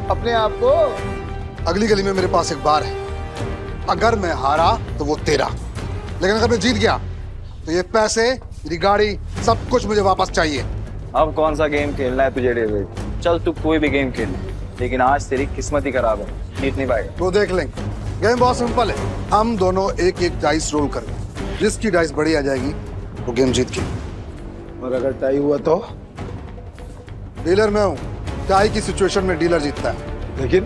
अपने आप को? अगली गली में मेरे पास एक बार है। अगर मैं हारा तो वो तेरा, लेकिन अगर मैं जीत गया तो ये पैसे, मेरी गाड़ी, सब कुछ मुझे वापस चाहिए। अब कौन सा गेम खेलना है तुझे डेविड? चल तू कोई भी गेम खेल, लेकिन आज तेरी किस्मत ही खराब है, जीत नहीं पाएगा। वो देख लेंगे। गेम बहुत सिंपल है। हम दोनों एक एक डाइस रोल करेंगे, जिसकी डाइस बड़ी आ जाएगी वो गेम जीत गई। और अगर टाई हुआ तो? डीलर मैं हूँ, टाई की सिचुएशन में डीलर जीतता है। लेकिन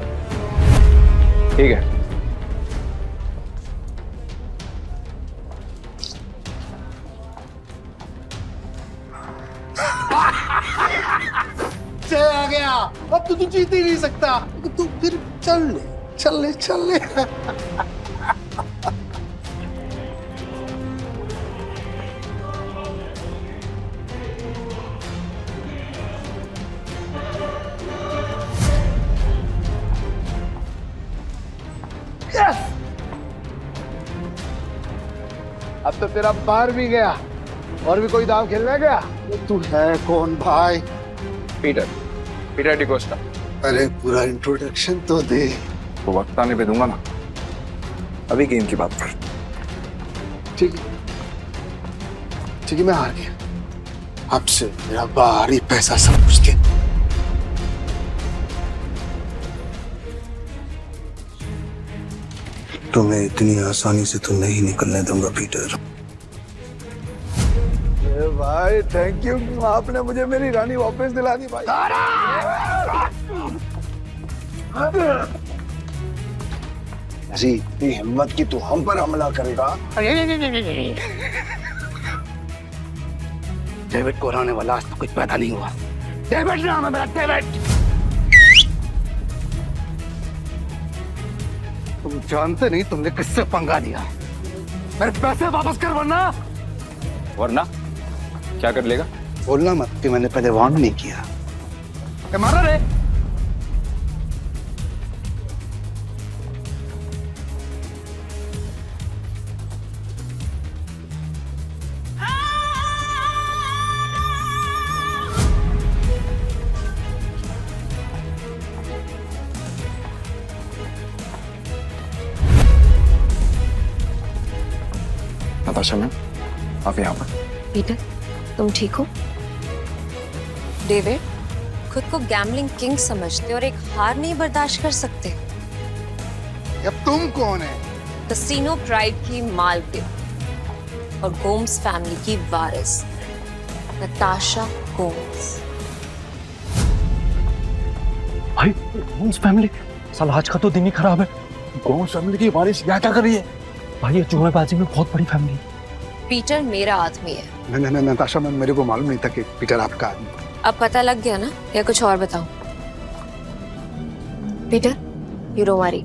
ठीक है। आ गया। अब तो तू जीत ही नहीं सकता। तू फिर चल ले, चल ले, चल ले। अब तो तेरा पार भी गया। और भी कोई दाव खेलने गया? तू है कौन भाई? पीटर डिकोस्टा। अरे पूरा इंट्रोडक्शन तो दे। तो वक्त आने पे दूंगा ना, अभी गेम की बात कर। ठीक है, मैं हार गया। अब से मेरा बाहरी पैसा सब कुछ दे। तुम्हें इतनी आसानी से तो नहीं निकलने दूंगा पीटर। भाई थैंक यू, आपने मुझे मेरी रानी वापस दिला दी भाई। ऐसी इतनी हिम्मत की तू हम पर हमला करेगा? डेविड को हराने वाला आज तो कुछ पैदा नहीं हुआ। डेविड नाम है मेरा, डेविड। तुम जानते नहीं तुमने किससे पंगा लिया। मेरे पैसे वापस कर वरना क्या कर लेगा? बोलना मत कि मैंने पहले वार्न नहीं किया। मारा रे। नताशा मैम, आप यहाँ पर। पीटर, तुम ठीक हो? डेविड, खुद को गैम्बलिंग किंग समझते और एक हार नहीं बर्दाश्त कर सकते। अब तुम कौन है? कसीनो प्राइड की मालकिन और गोम्स फैमिली की वारिस नताशा गोम्स। भाई गोम्स फैमिली, साला आज का तो दिन ही खराब है। गोम्स फैमिली की वारिस यहाँ क्या कर रही है? भाई ये जुएबाजी में बहुत बड़ी फैमिली है। पीटर मेरा आदमी है। नहीं नताशा, मेरे को मालूम नहीं था कि पीटर आपका आदमी। अब पता लग गया ना, या कुछ और बताऊं? पीटर, यू डोंट वरी,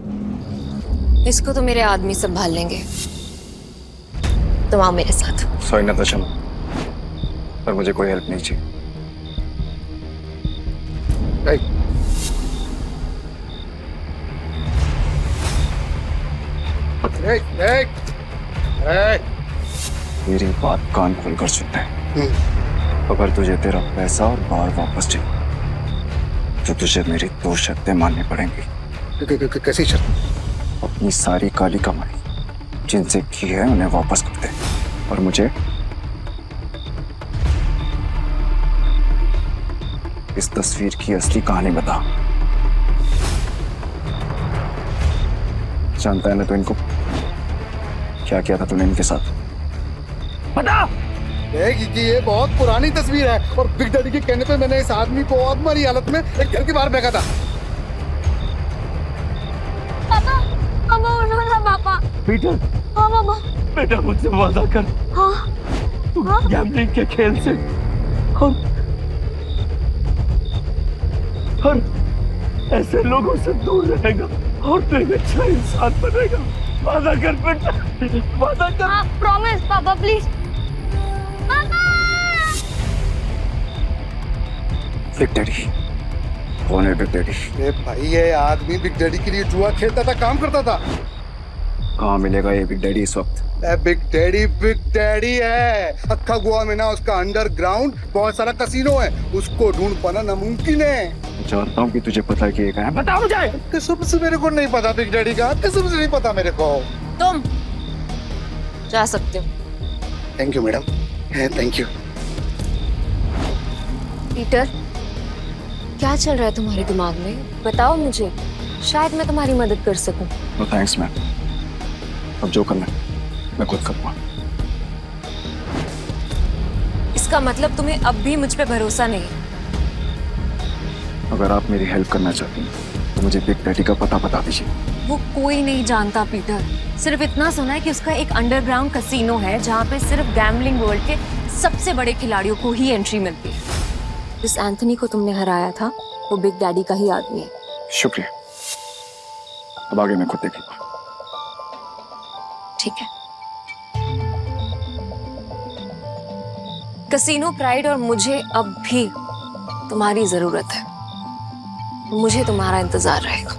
इसको तो मेरे आदमी संभाल लेंगे। तुम आओ मेरे साथ। सॉरी नताशा, पर मुझे कोई हेल्प नहीं चाहिए। मेरी बात कान खोलकर सुनते हैं। अगर तुझे तेरा पैसा और बार वापस चाहिए तो तुझे मेरी 2 शर्तें माननी पड़ेंगी। कैसी शर्त? अपनी सारी काली कमाई जिनसे की है उन्हें वापस कर दे, और मुझे इस तस्वीर की असली कहानी बता। जानता है ना तो इनको क्या किया था तूने इनके साथ? बता। ये बहुत पुरानी तस्वीर है और बिग डैडी के कहने पे मैंने इस आदमी को अधमरी हालत में एक घर के बाहर फेंका था। पापा, पापा उठो ना पापा। पीटर। हाँ पापा। बेटा मुझसे वादा कर, हाँ तू गैम्बलिंग के खेल से और ऐसे लोगों से दूर रहेगा और तू एक अच्छा इंसान बनेगा। वादा कर बेटा, वादा कर। हाँ प्रॉमिस पापा, प्लीज। पापा। बिग डैडी कौन है? Big daddy? ए भाई, ये आदमी बिग डैडी के लिए जुआ खेलता था, काम करता था। कहाँ मिलेगा ये बिग डैडी इस वक्त? बिग डैडी है। अक्खा गोवा में ना उसका अंडरग्राउंड बहुत सारा कसीनो है, उसको ढूंढ पाना नामुमकिन है। जानता हूँ कि तुझे पता है कि ये कहाँ है। बता मुझे। कसम से मेरे को नहीं पता बिग डैडी का, कसम से नहीं पता मेरे को। तुम जा सकते हो। Thank you madam, thank you. Peter, क्या चल रहा है तुम्हारे दिमाग में? बताओ मुझे, शायद मैं तुम्हारी मदद कर सकूं। नो थैंक्स मैम, अब जो करना है मैं खुद करूँगा। इसका मतलब तुम्हें अब भी मुझ पे भरोसा नहीं? अगर आप मेरी हेल्प करना चाहती हैं तो मुझे बिग डैडी का पता बता दीजिए। वो कोई नहीं जानता पीटर, सिर्फ इतना सुना है कि उसका एक अंडरग्राउंड कसीनो है जहाँ पे सिर्फ गैम्बलिंग वर्ल्ड के सबसे बड़े खिलाड़ियों को ही एंट्री मिलती है। जिस एंथनी को तुमने हराया था वो बिग डैडी का ही आदमी है। शुक्रिया, अब आगे मैं खुद देखूंगा। ठीक है। कसीनो प्राइड और मुझे अब भी तुम्हारी जरूरत है। मुझे तुम्हारा इंतजार रहेगा।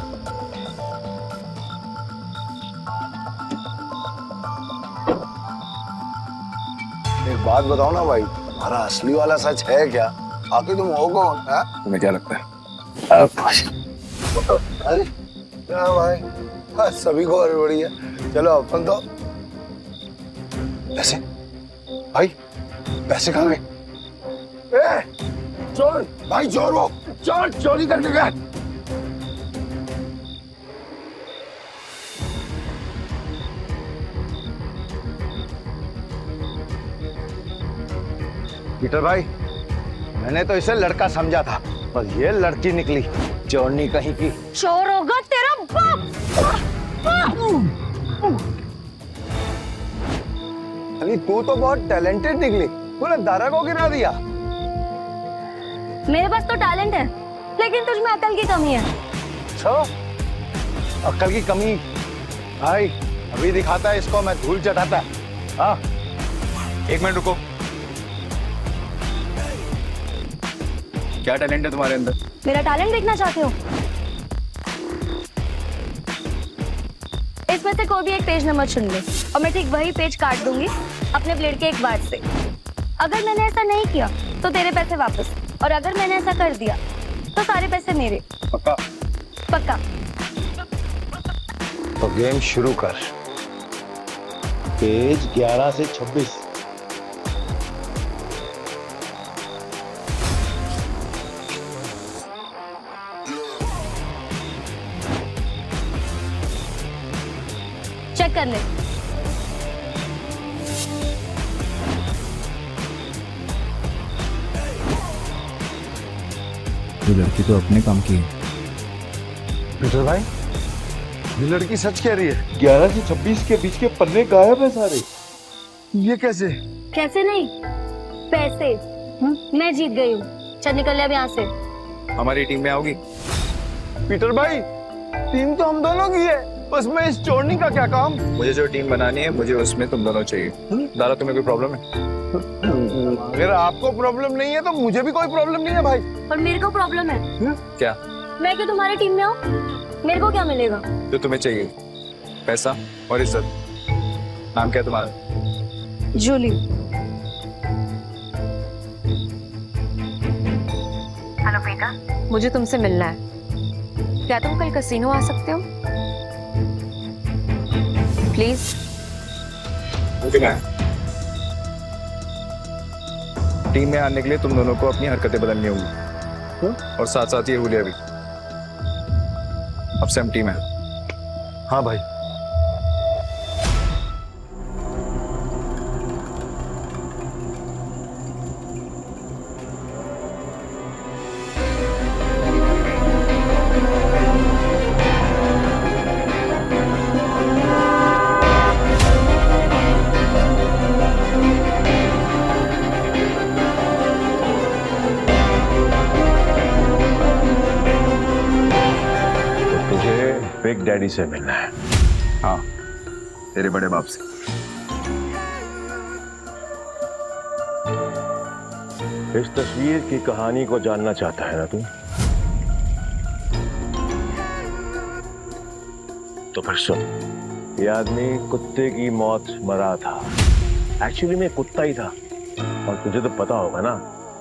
एक बात बताओ ना भाई, तुम्हारा असली वाला सच है क्या? आखिर तुम हो कौन? तुम्हें क्या लगता है? अरे क्या भाई, सभी को हड़बड़ी है। चलो अपन तो पैसे, भाई पैसे कहाँ गए? चोर भाई, चोर वो चोर चोरी करके गए। पीटर भाई, मैंने तो इसे लड़का समझा था, पर ये लड़की निकली चोरनी कहीं की। चोर होगा तेरा बाप। अरे तू तो बहुत टैलेंटेड निकली, तूने दारा को गिरा दिया। मेरे पास तो टैलेंट है, लेकिन तुझ में अकल की कमी है। अकल की कमी? भाई अभी दिखाता है इसको, मैं धूल चटाता। हाँ 1 मिनट रुको। क्या टैलेंट है तुम्हारे अंदर? मेरा टैलेंट देखना चाहते हो? इसमें से कोई भी एक पेज नंबर चुन ले और मैं ठीक वही पेज काट दूंगी अपने ब्लेड के एक बार से। अगर मैंने ऐसा नहीं किया तो तेरे पैसे वापस, और अगर मैंने ऐसा कर दिया तो सारे पैसे मेरे। पक्का? पक्का। तो गेम शुरू कर। पेज 11 से 26। कर ले। ये लड़की तो अपने काम की है। पीटर भाई, ये लड़की सच कह रही है। 11 से 26 के बीच के पन्ने गायब है सारे। ये कैसे? कैसे नहीं, पैसे मैं जीत गई हूँ। चल निकल ले अब यहाँ से। हमारी टीम में आओगी? पीटर भाई, टीम तो हम दोनों की है, बस मैं इस चोरनी का क्या काम? मुझे जो टीम बनानी है, मुझे उसमें तुम दोनों चाहिए। दादा, तुम्हें कोई प्रॉब्लम है? अगर आपको प्रॉब्लम नहीं है तो मुझे भी कोई प्रॉब्लम नहीं है भाई। और मेरे को प्रॉब्लम है। क्या? मैं क्यों तुम्हारी टीम में आऊँ? मेरे को क्या मिलेगा? जो तुम्हें चाहिए, पैसा और इज्जत। नाम क्या है तुम्हारा? जूली। हेलो बेटा, मुझे तुमसे मिलना है। क्या तुम कल कैसीनो आ सकते हो? प्लीज। टीम में आने के लिए तुम दोनों को अपनी हरकतें बदलनी होंगी, और साथ साथ ये हुलिया भी। अब से हम टीम है। हाँ भाई। बिग डैडी से मिलना है। हाँ, तेरे बड़े बाप से। इस तस्वीर की कहानी को जानना चाहता है ना तू? तो फिर सुन, ये आदमी कुत्ते की मौत मरा था। एक्चुअली में कुत्ता ही था, और तुझे तो पता होगा ना,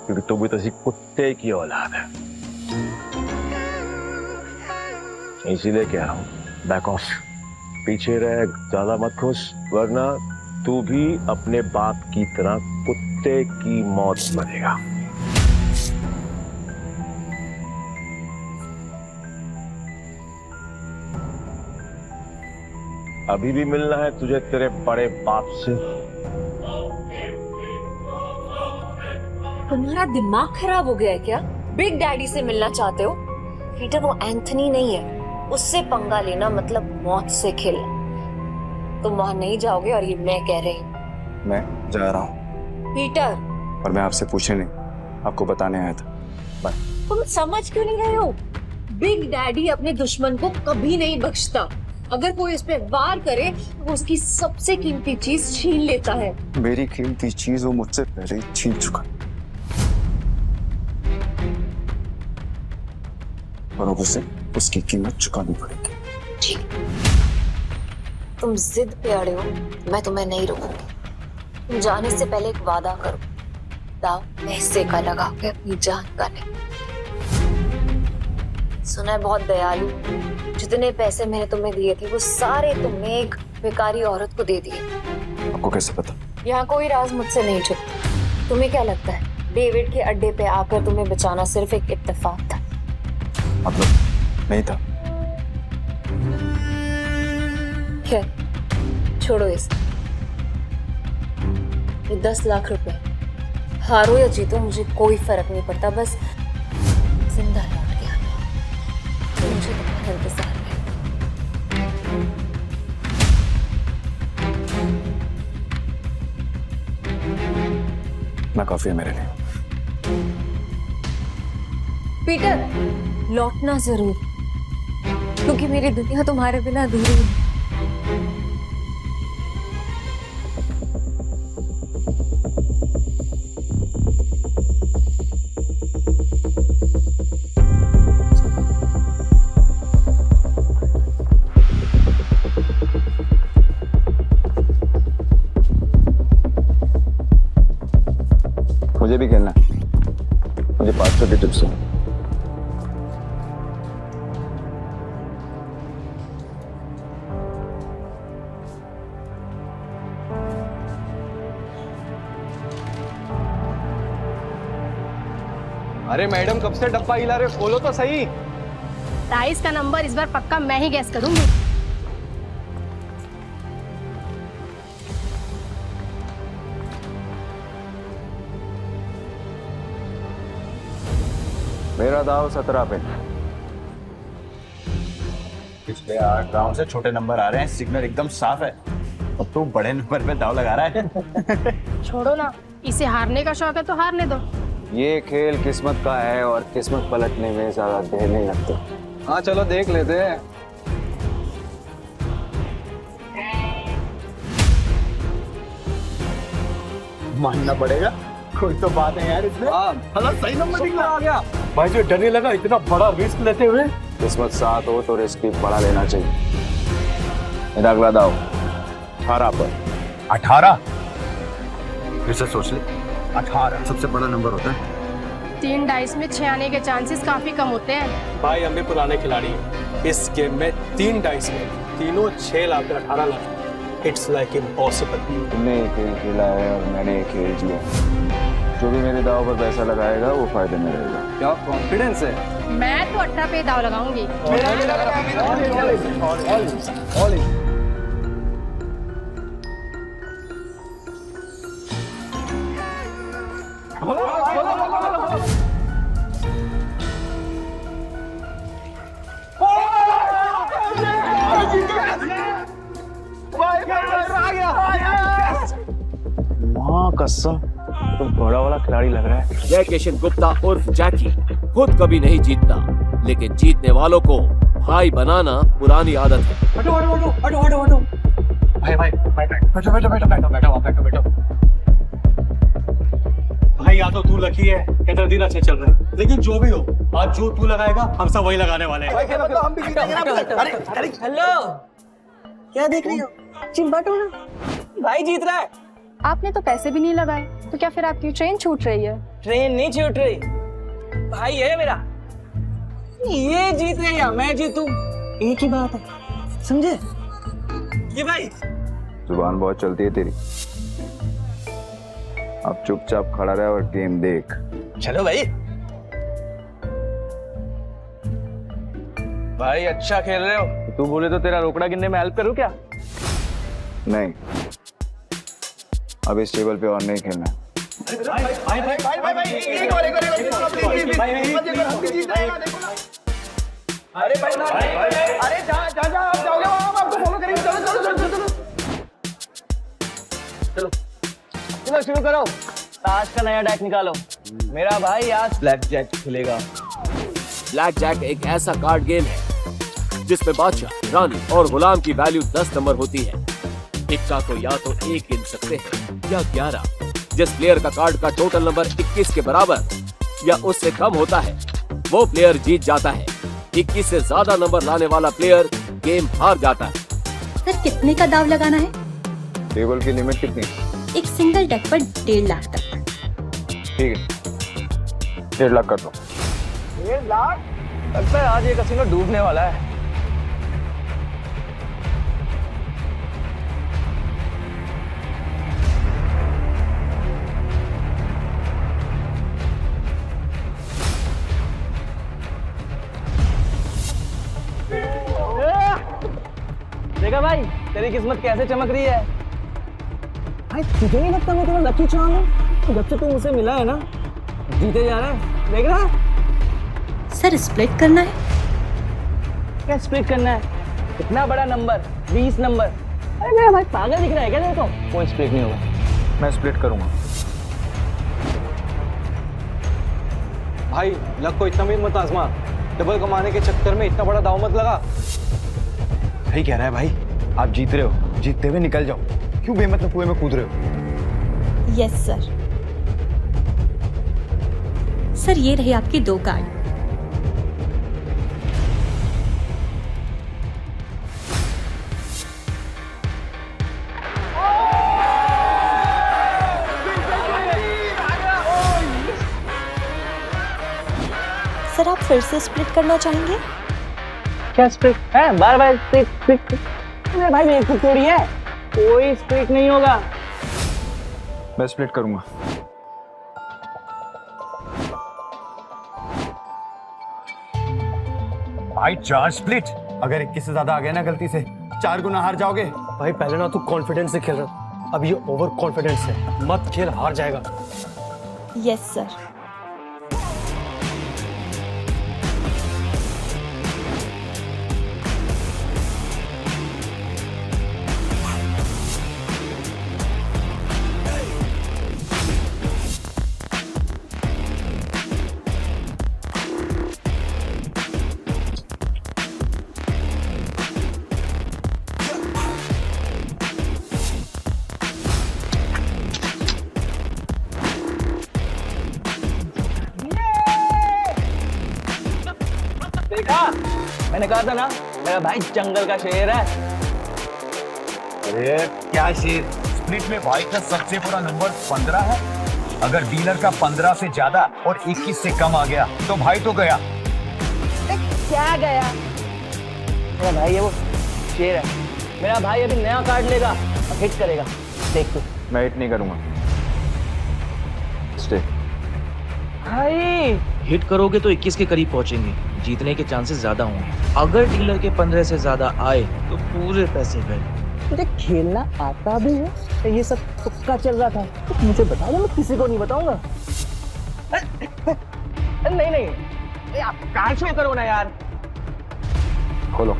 क्योंकि तू भी तो कुत्ते की औलाद है। इसीलिए कह रहा हूं, बैक ऑफ, पीछे रह, ज्यादा मत खुश, वरना तू भी अपने बाप की तरह कुत्ते की मौत मरेगा। अभी भी मिलना है तुझे तेरे बड़े बाप से? तुम्हारा दिमाग खराब हो गया है क्या? बिग डैडी से मिलना चाहते हो? पीटर, वो एंथनी नहीं है, उससे पंगा लेना मतलब मौत से खेलना। तुम वहां नहीं जाओगे, और ये मैं कह रही हूँ। मैं जा रहा हूँ। पीटर, और मैं आपसे पूछने नहीं, आपको बताने आया था। बाय। तुम समझ क्यों नहीं रहे हो? बिग डैडी अपने दुश्मन को कभी नहीं बख्शता। अगर कोई इस पे वार करे तो उसकी सबसे कीमती चीज छीन लेता है। मेरी कीमती चीज वो मुझसे पहले ही छीन चुका, और अब उसे उसकी कीमत चुकानी पड़ेगी। ठीक, तुम जिद पे अड़े हो, मैं तुम्हें नहीं रोकूंगी। तुम जाने से पहले एक वादा करो, दाव पैसे का लगा के अपनी जान का नहीं। सुना है बहुत दयालु, जितने पैसे मैंने तुम्हें दिए थे वो सारे तुमने एक बेकारी औरत को दे दिए। आपको कैसे पता? यहाँ कोई राज मुझसे नहीं छुपता। तुम्हें क्या लगता है डेविड के अड्डे पे आकर तुम्हें बचाना सिर्फ एक इत्तेफाक था? मतलब नहीं था। खैर, छोड़ो इस। ये 10 लाख रुपए, हारो या जीतो मुझे कोई फर्क नहीं पड़ता, बस जिंदा लौट के आना। तो मुझे तुम्हारा इंतजार है। ना काफी है मेरे लिए। पीटर, लौटना जरूर, क्योंकि मेरी दुनिया तुम्हारे बिना अधूरी है। मुझे भी खेलना है, मुझे 500 की टिप्स है। अरे मैडम, कब से डब्बा हिला रहे हो? खोलो तो सही। 23 का नंबर इस बार पक्का मैं ही गैस करूंगी। मेरा दाव 17 पे। पिछले 8 राउंड से छोटे नंबर आ रहे हैं, सिग्नल एकदम साफ है। अब तू बड़े नंबर पे दाव लगा रहा है। छोड़ो ना, इसे हारने का शौक है तो हारने दो। ये खेल किस्मत का है और किस्मत पलटने में ज्यादा देर नहीं लगती। हाँ चलो देख लेते हैं। मानना पड़ेगा, कोई तो बात है यार इसमें। हाँ सही नंबर निकला आ गया। भाई जो डर नहीं लगा इतना बड़ा रिस्क लेते हुए। किस्मत साथ हो तो रिस्क भी बड़ा लेना चाहिए। मेरा अगला दाव 18 पर। 18? फिर से सोच ले, 18 सबसे बड़ा नंबर होता है। 3 डाइस में 6 आने के चांसेस काफी कम होते हैं। भाई हम भी पुराने खिलाड़ी हैं। इस गेम में 3 डाइस में तीनों 6 lakh 18 lakh. It's like impossible. तुमने एक खेल खेला है और मैंने एक खेल जिया। जो भी मेरे दाव पर पैसा लगाएगा वो फायदे में रहेगा। क्या कॉन्फिडेंस है? मैं तो 18 पे दाव लगाऊंगी। माँ कसम, तो बड़ा वाला खिलाड़ी लग रहा है। जय किशन गुप्ता उर्फ जैकी खुद कभी नहीं जीतता, लेकिन जीतने वालों को भाई बनाना पुरानी आदत है। हटो हटो हटो हटो हटो हटो। भाई भाई बैठो बैठो बैठो बैठो बैठो बैठो बैठो। भाई या तो तू लकी है या तेरा दिन अच्छे चल रहे हैं, लेकिन जो भी हो आज जो तू लगाएगा हम सब वही लगाने वाले हैं। हम भी जीतेंगे ना। अरे हेलो, क्या देख रही हो? चिंबाटो ना, भाई जीत रहा है। आपने तो पैसे भी नहीं लगाए, तो क्या फिर आपकी ट्रेन छूट रही है? ट्रेन नहीं छूट रही, भाई है मेरा। ये जीत रहे या मैं जीतूं, एक ही बात है, समझे? ये भाई जुबान बहुत चलती है तेरी। अब चुपचाप खड़ा रहे और गेम देख। चलो भाई। भाई अच्छा खेल रहे हो। तू बोले तो तेरा रोकड़ा गिनने में हेल्प करूं क्या? नहीं, अब इस टेबल पे और नहीं खेलना। अरे जा जा जा, आप जाओगे वहां, हम आपको फॉलो करेंगे। चलो चलो चलो चलो चलो चलो शुरू करो। ताश का नया डेक निकालो। मेरा भाई आज ब्लैक जैक खेलेगा। ब्लैक जैक एक ऐसा कार्ड गेम है जिसमें बादशाह, रानी और गुलाम की वैल्यू 10 नंबर होती है। इक्का को या तो 1 गिन सकते हैं या 11। जिस प्लेयर का कार्ड का टोटल नंबर 21 के बराबर या उससे कम होता है वो प्लेयर जीत जाता है। 21 से ज्यादा नंबर लाने वाला प्लेयर गेम हार जाता है। सर कितने का दाव लगाना है? टेबल की लिमिट कितनी? एक सिंगल डेक पर 1.5 लाख तक। ठीक है, 1.5 लाख कर दो। 1.5 लाख? लगता है आज ये कसिनो डूबने वाला है। देखा भाई, तेरी किस्मत कैसे चमक रही है। भाई तुझे नहीं लगता मैं तेरा लकी चार्म हूँ? जब से तू मुझसे मिला है ना, जीते जा रहा है। देख रहा है? सर स्प्लिट करना है? क्या स्प्लिट करना है? इतना बड़ा नंबर, 20 नंबर। अरे मेरा भाई पागल दिख रहा है क्या तेरे को? कोई स्प्लिट नहीं होगा। मैं स्प्लिट करूंगा। भाई लक को इतना भी मत आजमा। डबल कमाने के चक्कर में इतना बड़ा दाव मत लगा। सही कह रहा है भाई, आप जीत रहे हो, जीतते हुए निकल जाओ। क्यों बेमतलब कुएं में कूद रहे हो? Yes sir. सर ये रहे आपके 2 कार्ड। सर आप फिर से स्प्लिट करना चाहेंगे? क्या स्प्लिट है? बार बार स्प्लिट। अरे भाई मेरी खुद थोड़ी है, कोई स्प्लिट नहीं होगा। मैं स्प्लिट करूंगा। भाई 4 स्प्लिट। अगर 21 से ज्यादा आ गए ना गलती से, 4 गुना हार जाओगे। भाई पहले ना तू कॉन्फिडेंस से खेल रहा, अब ये ओवर कॉन्फिडेंस है। मत खेल, हार जाएगा। Yes sir. देखा, मैंने कहा था ना मेरा भाई जंगल का शेर है। अरे क्या शेर, स्प्लिट में भाई का सबसे बड़ा नंबर 15 है। अगर डीलर का 15 से ज्यादा और 21 से कम आ गया तो भाई तो गया। क्या गया? मेरा भाई है वो शेर है। मेरा भाई अभी नया कार्ड लेगा और हिट करेगा, देख तू। मैं हिट नहीं करूंगा। स्टे। भाई हिट करोगे तो 21 के करीब पहुंचेंगे, जीतने के चांसेस ज्यादा होंगे। अगर डीलर के 15 से ज्यादा आए तो पूरे पैसे गए। तुझे खेलना आता भी है तो ये सब तुक्का चल रहा था? तो मुझे बता दो, मैं किसी को नहीं बताऊंगा। नहीं नहीं, आप कार्ड शो करो ना यार। खोलो।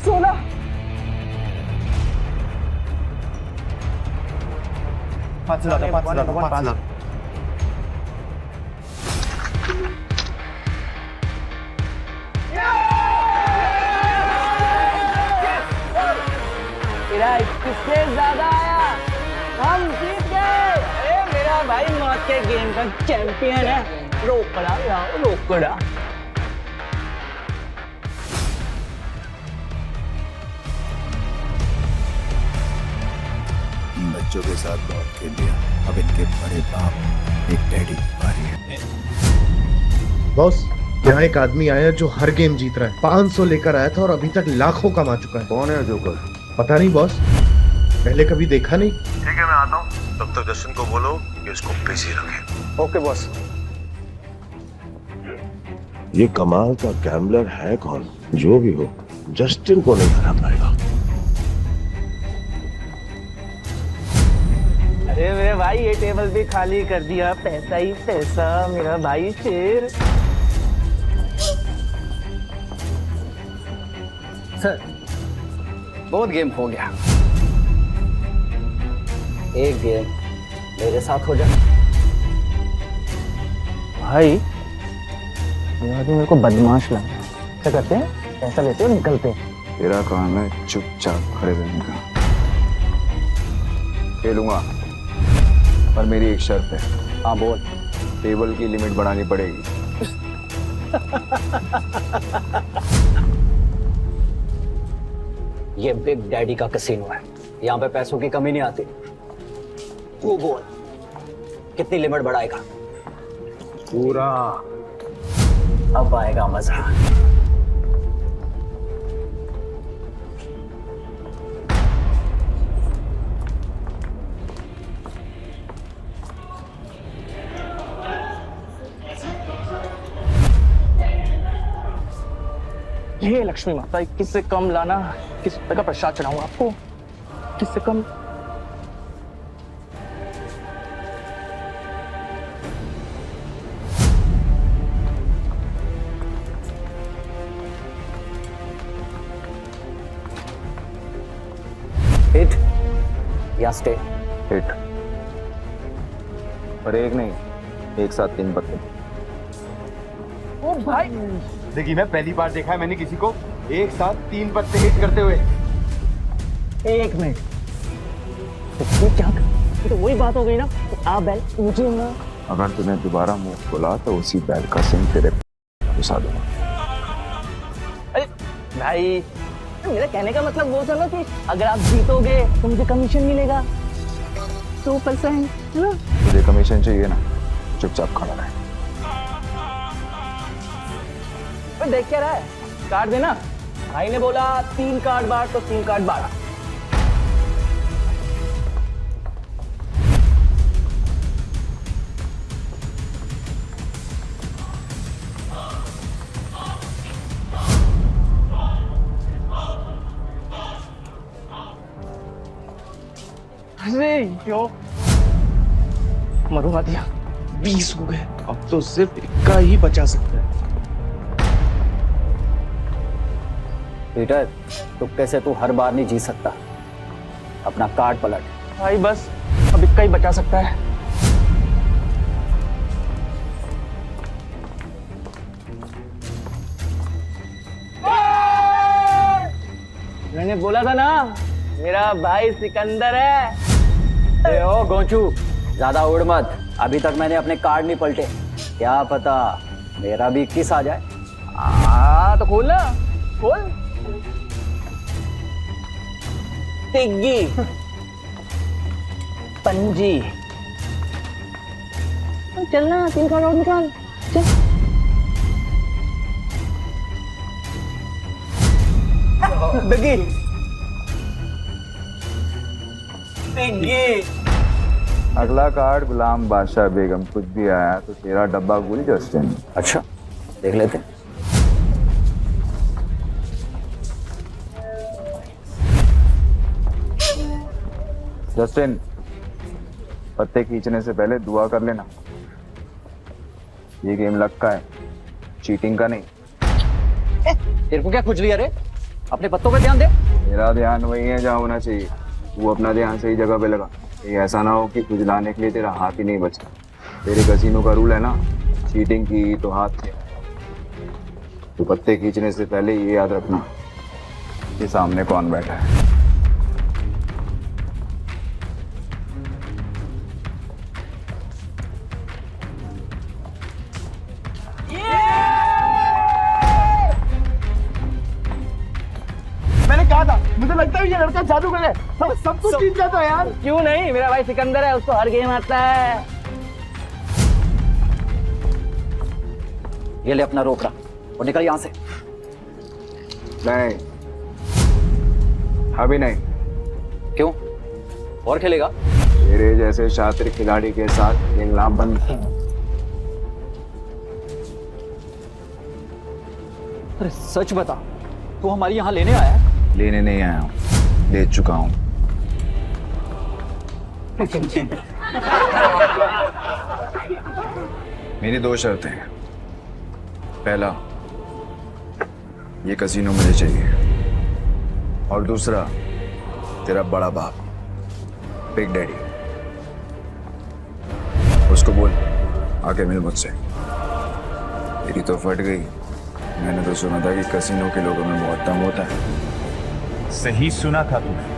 सोना पाँच लाख। तेरा 21 से ज्यादा आया, हम जीत गए। अरे मेरा भाई मौत के गेम का चैंपियन है। रोकड़ा यार, रोकड़ा। बच्चों के साथ बहुत खेल लिया, अब इनके बड़े बाप एक डैडी की बारी है। बॉस, यहाँ एक आदमी आया जो हर गेम जीत रहा है। 500 लेकर आया था और अभी तक लाखों कमा चुका है। कौन है जोकर? पता नहीं बॉस, पहले कभी देखा नहीं। ठीक है, मैं आता हूँ। तब तक जस्टिन को बोलो कि उसको बिजी रखे। Okay boss. ये कमाल का गैम्बलर है कौन? जो भी हो, जस्टिन को नहीं हरा पाएगा। अरे मेरे भाई, ये टेबल भी खाली कर दिया। पैसा ही पैसा, मेरा भाई शेर। सर, बहुत गेम हो गया। एक गेम मेरे साथ हो जाए। भाई ये आदमी मेरे को बदमाश लगा। क्या करते हैं? पैसा लेते हैं, निकलते हैं। तेरा काम है चुपचाप खड़े रहने का। खेलूंगा, पर मेरी एक शर्त है। हाँ बोल। टेबल की लिमिट बढ़ानी पड़ेगी। ये बिग डैडी का कैसीनो है, यहाँ पे पैसों की कमी नहीं आती। तू बोल, कितनी लिमिट बढ़ाएगा? पूरा। अब आएगा मजा। ये लक्ष्मी माता, 21 से कम लाना। 21 रुपए का प्रसाद चढ़ाऊंगा आपको। 21 से कम। हिट या स्टे? हिट। पर एक नहीं, एक साथ 3 पत्ते। ओ भाई, देखिए, मैं पहली बार देखा है मैंने किसी को एक साथ 3 पत्ते हिट करते हुए। एक मिनट, तो क्या? ये तो वही बात हो गई ना। आ बैल मुझे ना। अगर तूने दोबारा मुंह खोला तो उसी बैल का सिंह तेरे घुसा दूंगा। अरे भाई, मेरा कहने का मतलब वो था ना कि अगर आप जीतोगे तो मुझे कमीशन मिलेगा 2%, है ना? तुझे कमीशन चाहिए ना, चुपचाप खड़ा रहे। देख क्या रहा है? कार्ड देना। भाई ने बोला 3 कार्ड बार तो 3 कार्ड बार। अरे यो, मरूंगा दिया। 20 हो गए, अब तो सिर्फ इक्का ही बचा सकता है। पीटर, तुक्के से तू हर बार नहीं जीत सकता। अपना कार्ड पलट। भाई बस, अब इक्का ही बचा सकता है। मैंने बोला था ना, मेरा भाई सिकंदर है। ए ओ गोंचू, ज्यादा उड़ मत, अभी तक मैंने अपने कार्ड नहीं पलटे, क्या पता मेरा भी 21 आ जाए। तो खोल ना, खोल। तिग्गी, पंजी, चलना 3 कार्ड और निकाल, चल। तिग्गी, तिग्गी। अगला कार्ड गुलाम बादशाह बेगम। कुछ भी आया तो तेरा डब्बा गुल जस्टिन। अच्छा, देख लेते हैं। जस्टिन, पत्ते खींचने से पहले दुआ कर लेना। ये गेम लक का है, चीटिंग का नहीं। तेरे को क्या खुजली है रे? अपने पत्तों पे ध्यान दे। मेरा ध्यान वही है जहाँ होना चाहिए। वो अपना ध्यान सही जगह पे लगा। ये ऐसा ना हो कि खुजलाने के लिए तेरा हाथ ही नहीं बचा। तेरे कसीनो का रूल है ना, चीटिंग की तो हाथ से। तो पत्ते खींचने से पहले ये याद रखना कि सामने कौन बैठा है। मैंने कहा था, मुझे लगता है ये लड़का जादू करे, सब कुछ जीत जाता है यार। क्यों नहीं, मेरा भाई सिकंदर है, उसको हर गेम आता है। ये ले अपना रोकड़ा और निकल यहाँ से। नहीं, अभी नहीं। क्यों? और खेलेगा? तेरे जैसे शातिर खिलाड़ी के साथ खेलना बंद। अरे सच बता, तू हमारी यहाँ लेने आया है? लेने नहीं आया हूँ, ले चुका हूँ। मेरी 2 शर्तें हैं। पहला, ये कसीनो मुझे चाहिए, और दूसरा, तेरा बड़ा बाप बिग डैडी, उसको बोल आके मिल मुझसे। तेरी तो फट गई। मैंने तो सुना था कि कसीनो के लोगों में बहुत दम होता है। सही सुना था तूने।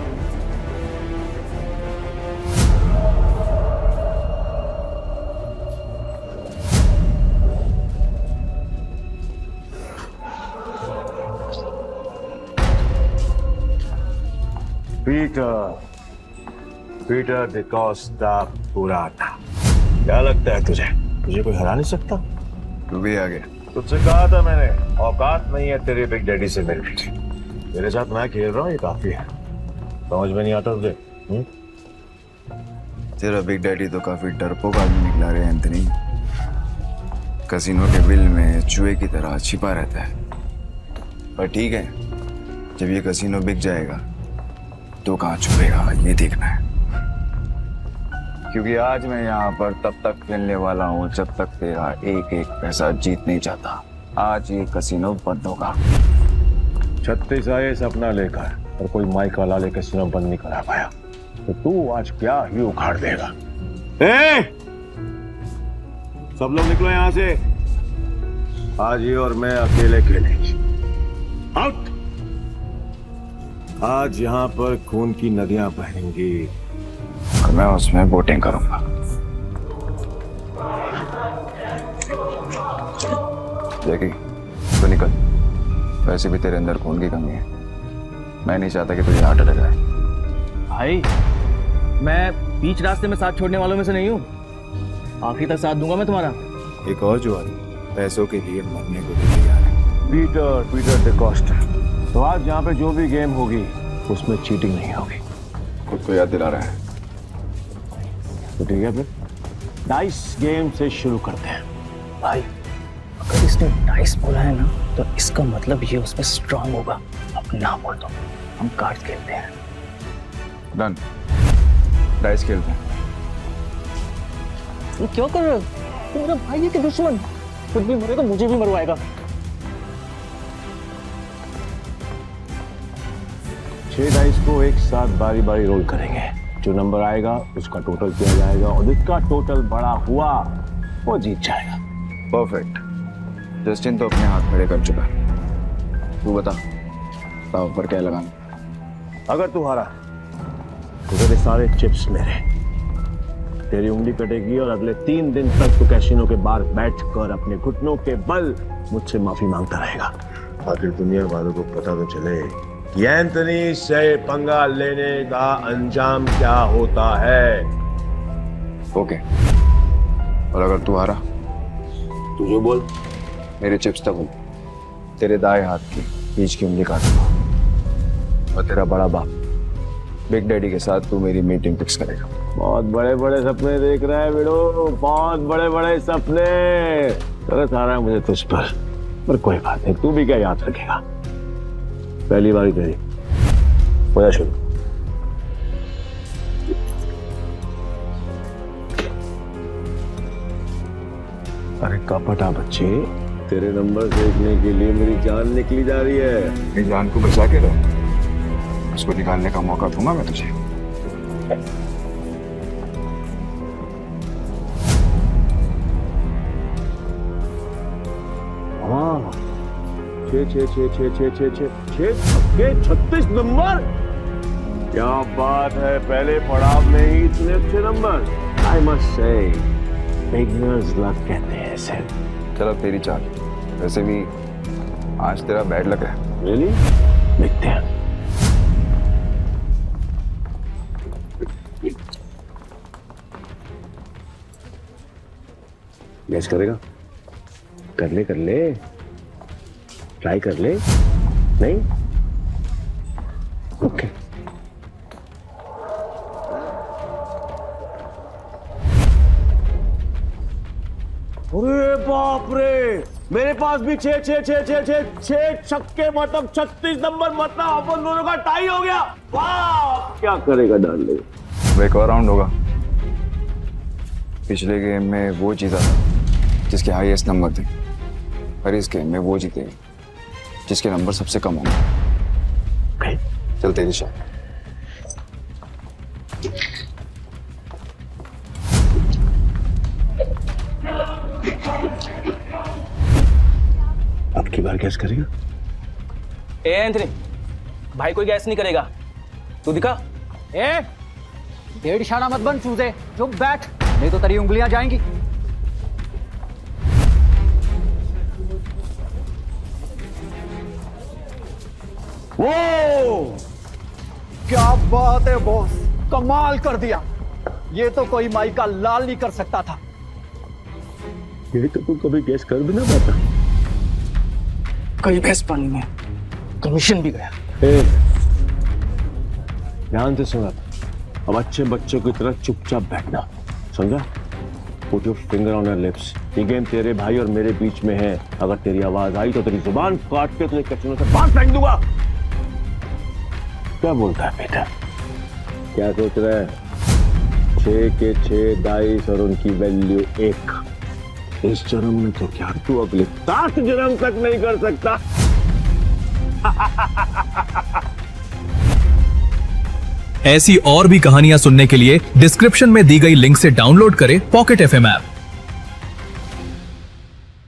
पीटर डिकोस्टा पुराना। क्या लगता है तुझे, तुझे कोई हरा नहीं सकता? तू भी आ गया। तुझसे कहा था मैंने, औकात नहीं है तेरे बिग डैडी से मिलने की। मेरे साथ मैं खेल रहा हूँ, ये काफी है। समझ में नहीं आता तुझे? तेरा बिग डैडी तो काफी डरपोक आदमी निकला रे एंथनी। कसीनो के बिल में चूहे की तरह छिपा रहता है। पर ठीक है, जब ये कसीनो बिक जाएगा तो कहाँ छुपेगा ये देखना है। क्योंकि आज मैं यहाँ पर तब तक खेलने वाला हूँ जब तक तेरा एक एक पैसा जीत नहीं जाता। आज ये कसीनो बंद होगा। 36 आए सपना लेकर और कोई माइक वाला लेकर कसीनो बंद नहीं करा पाया, तो तू आज क्या ही उखाड़ देगा। सब लोग निकलो यहाँ से। आज ये और मैं अकेले खेलेंगे। आउट। आज यहाँ पर खून की नदियां बहेंगी और मैं उसमें वोटिंग करूंगा। जैकी, तो निकल। वैसे भी तेरे अंदर खून की कमी है। मैं नहीं चाहता कि तुझे हार्ट अटैक आए। भाई, मैं बीच रास्ते में साथ छोड़ने वालों में से नहीं हूँ। आखिरी तक साथ दूंगा मैं तुम्हारा। एक और जुआरी पैसों के लिए मरने को भी तैयार है। पीटर डिकोस्टा। तो आज यहाँ पे जो भी गेम होगी उसमें चीटिंग नहीं होगी। खुद को याद दिला रहा है। तो ठीक है, फिर डाइस गेम से शुरू करते हैं। भाई, अगर इसने डाइस बोला है ना, तो इसका मतलब ये उसमें स्ट्रांग होगा। अब ना बोल दो, हम कार्ड खेलते हैं। डन, डाइस खेलते हैं। तुम क्यों कर रहे हो? तुम मेरा भाई है कि दुश्मन? खुद भी मरेगा, मुझे भी मरवाएगा। 6 डाइस को एक साथ बारी बारी रोल करेंगे। जो नंबर आएगा उसका टोटल किया जाएगा और जिसका टोटल बड़ा हुआ वो जीत जाएगा। परफेक्ट। जस्टिन तो अपने हाथ खड़े कर चुका है। तू बता, दाव पर क्या लगाना? अगर तू हारा तो तेरे सारे चिप्स मेरे, तेरी उंगली कटेगी और अगले 3 दिन तक तू कैसीनो के बाहर बैठकर अपने घुटनों के बल मुझसे माफी मांगता रहेगा। आखिर दुनिया वालों को पता तो चले कि एंथनी से पंगा लेने का अंजाम क्या होता है। ओके, और अगर तू हारा तू जो बोल, मेरे चिप्स तक हो, तेरे दाएं हाथ की बीच की उंगली काटूंगा और तेरा बड़ा बाप बिग डैडी के साथ तू मेरी मीटिंग फिक्स करेगा। बहुत बड़े बड़े सपने देख रहा है बेड़ो, बहुत बड़े बड़े सपने। तरस आ रहा है मुझे तुझ पर कोई बात नहीं, तू भी क्या याद रखेगा। पहली बारी तेरी, हो जा शुरू। अरे कपटा बच्चे, तेरे नंबर देखने के लिए मेरी जान निकली जा रही है। मेरी जान को बचा के रहो, उसको निकालने का मौका दूंगा मैं तुझे। हाँ, 36 नंबर, क्या बात है। पहले पड़ाव में ही इतने अच्छे number. I must say beginners luck कहते हैं इसे। चलो तेरी चाल, वैसे भी आज तेरा बैड लक है। रियली? देखते हैं। गैस करेगा? कर ले ट्राई कर ले। नहीं? ओके। अरे बाप रे, मेरे पास भी 6 छक्के, मतलब 36 नंबर, मतलब अपन दोनों का टाई हो गया। वाह, क्या करेगा डार्लिंग? अब एक और राउंड होगा। पिछले गेम में वो जीता था जिसके हाईएस्ट नंबर थे, और इस गेम में वो जीतेगा जिसके नंबर सबसे कम होंगे। चल तेरी शायद। अब की बार गैस करेगा? ए एंथनी, भाई कोई गैस नहीं करेगा, तू दिखा। ए, डेढ़ इशारा मत बन चूजे, चुप बैठ, नहीं तो तेरी उंगलियां जाएंगी। वो क्या बात है बॉस, कमाल कर दिया। ये तो कोई माई का लाल नहीं कर सकता था। ये तो तू कभी गैस कर भी ना पाता। कई भैंस पानी में, कमीशन भी गया। ध्यान से सुना, अब अच्छे बच्चों की तरह चुपचाप बैठना, समझा? Put your finger on your lips. ये गेम तेरे भाई और मेरे बीच में है। अगर तेरी आवाज आई तो तेरी जुबान काट के तुझे कैसीनो से बाहर फेंक दूंगा। क्या बोलता है बेटा? क्या सोच रहा है? 6 के 6 डाइस और उनकी वैल्यू 1। इस जन्म में तो क्या, तू अगले 7 जन्म तक नहीं कर सकता। ऐसी और भी कहानियां सुनने के लिए डिस्क्रिप्शन में दी गई लिंक से डाउनलोड करें पॉकेट FM ऐप।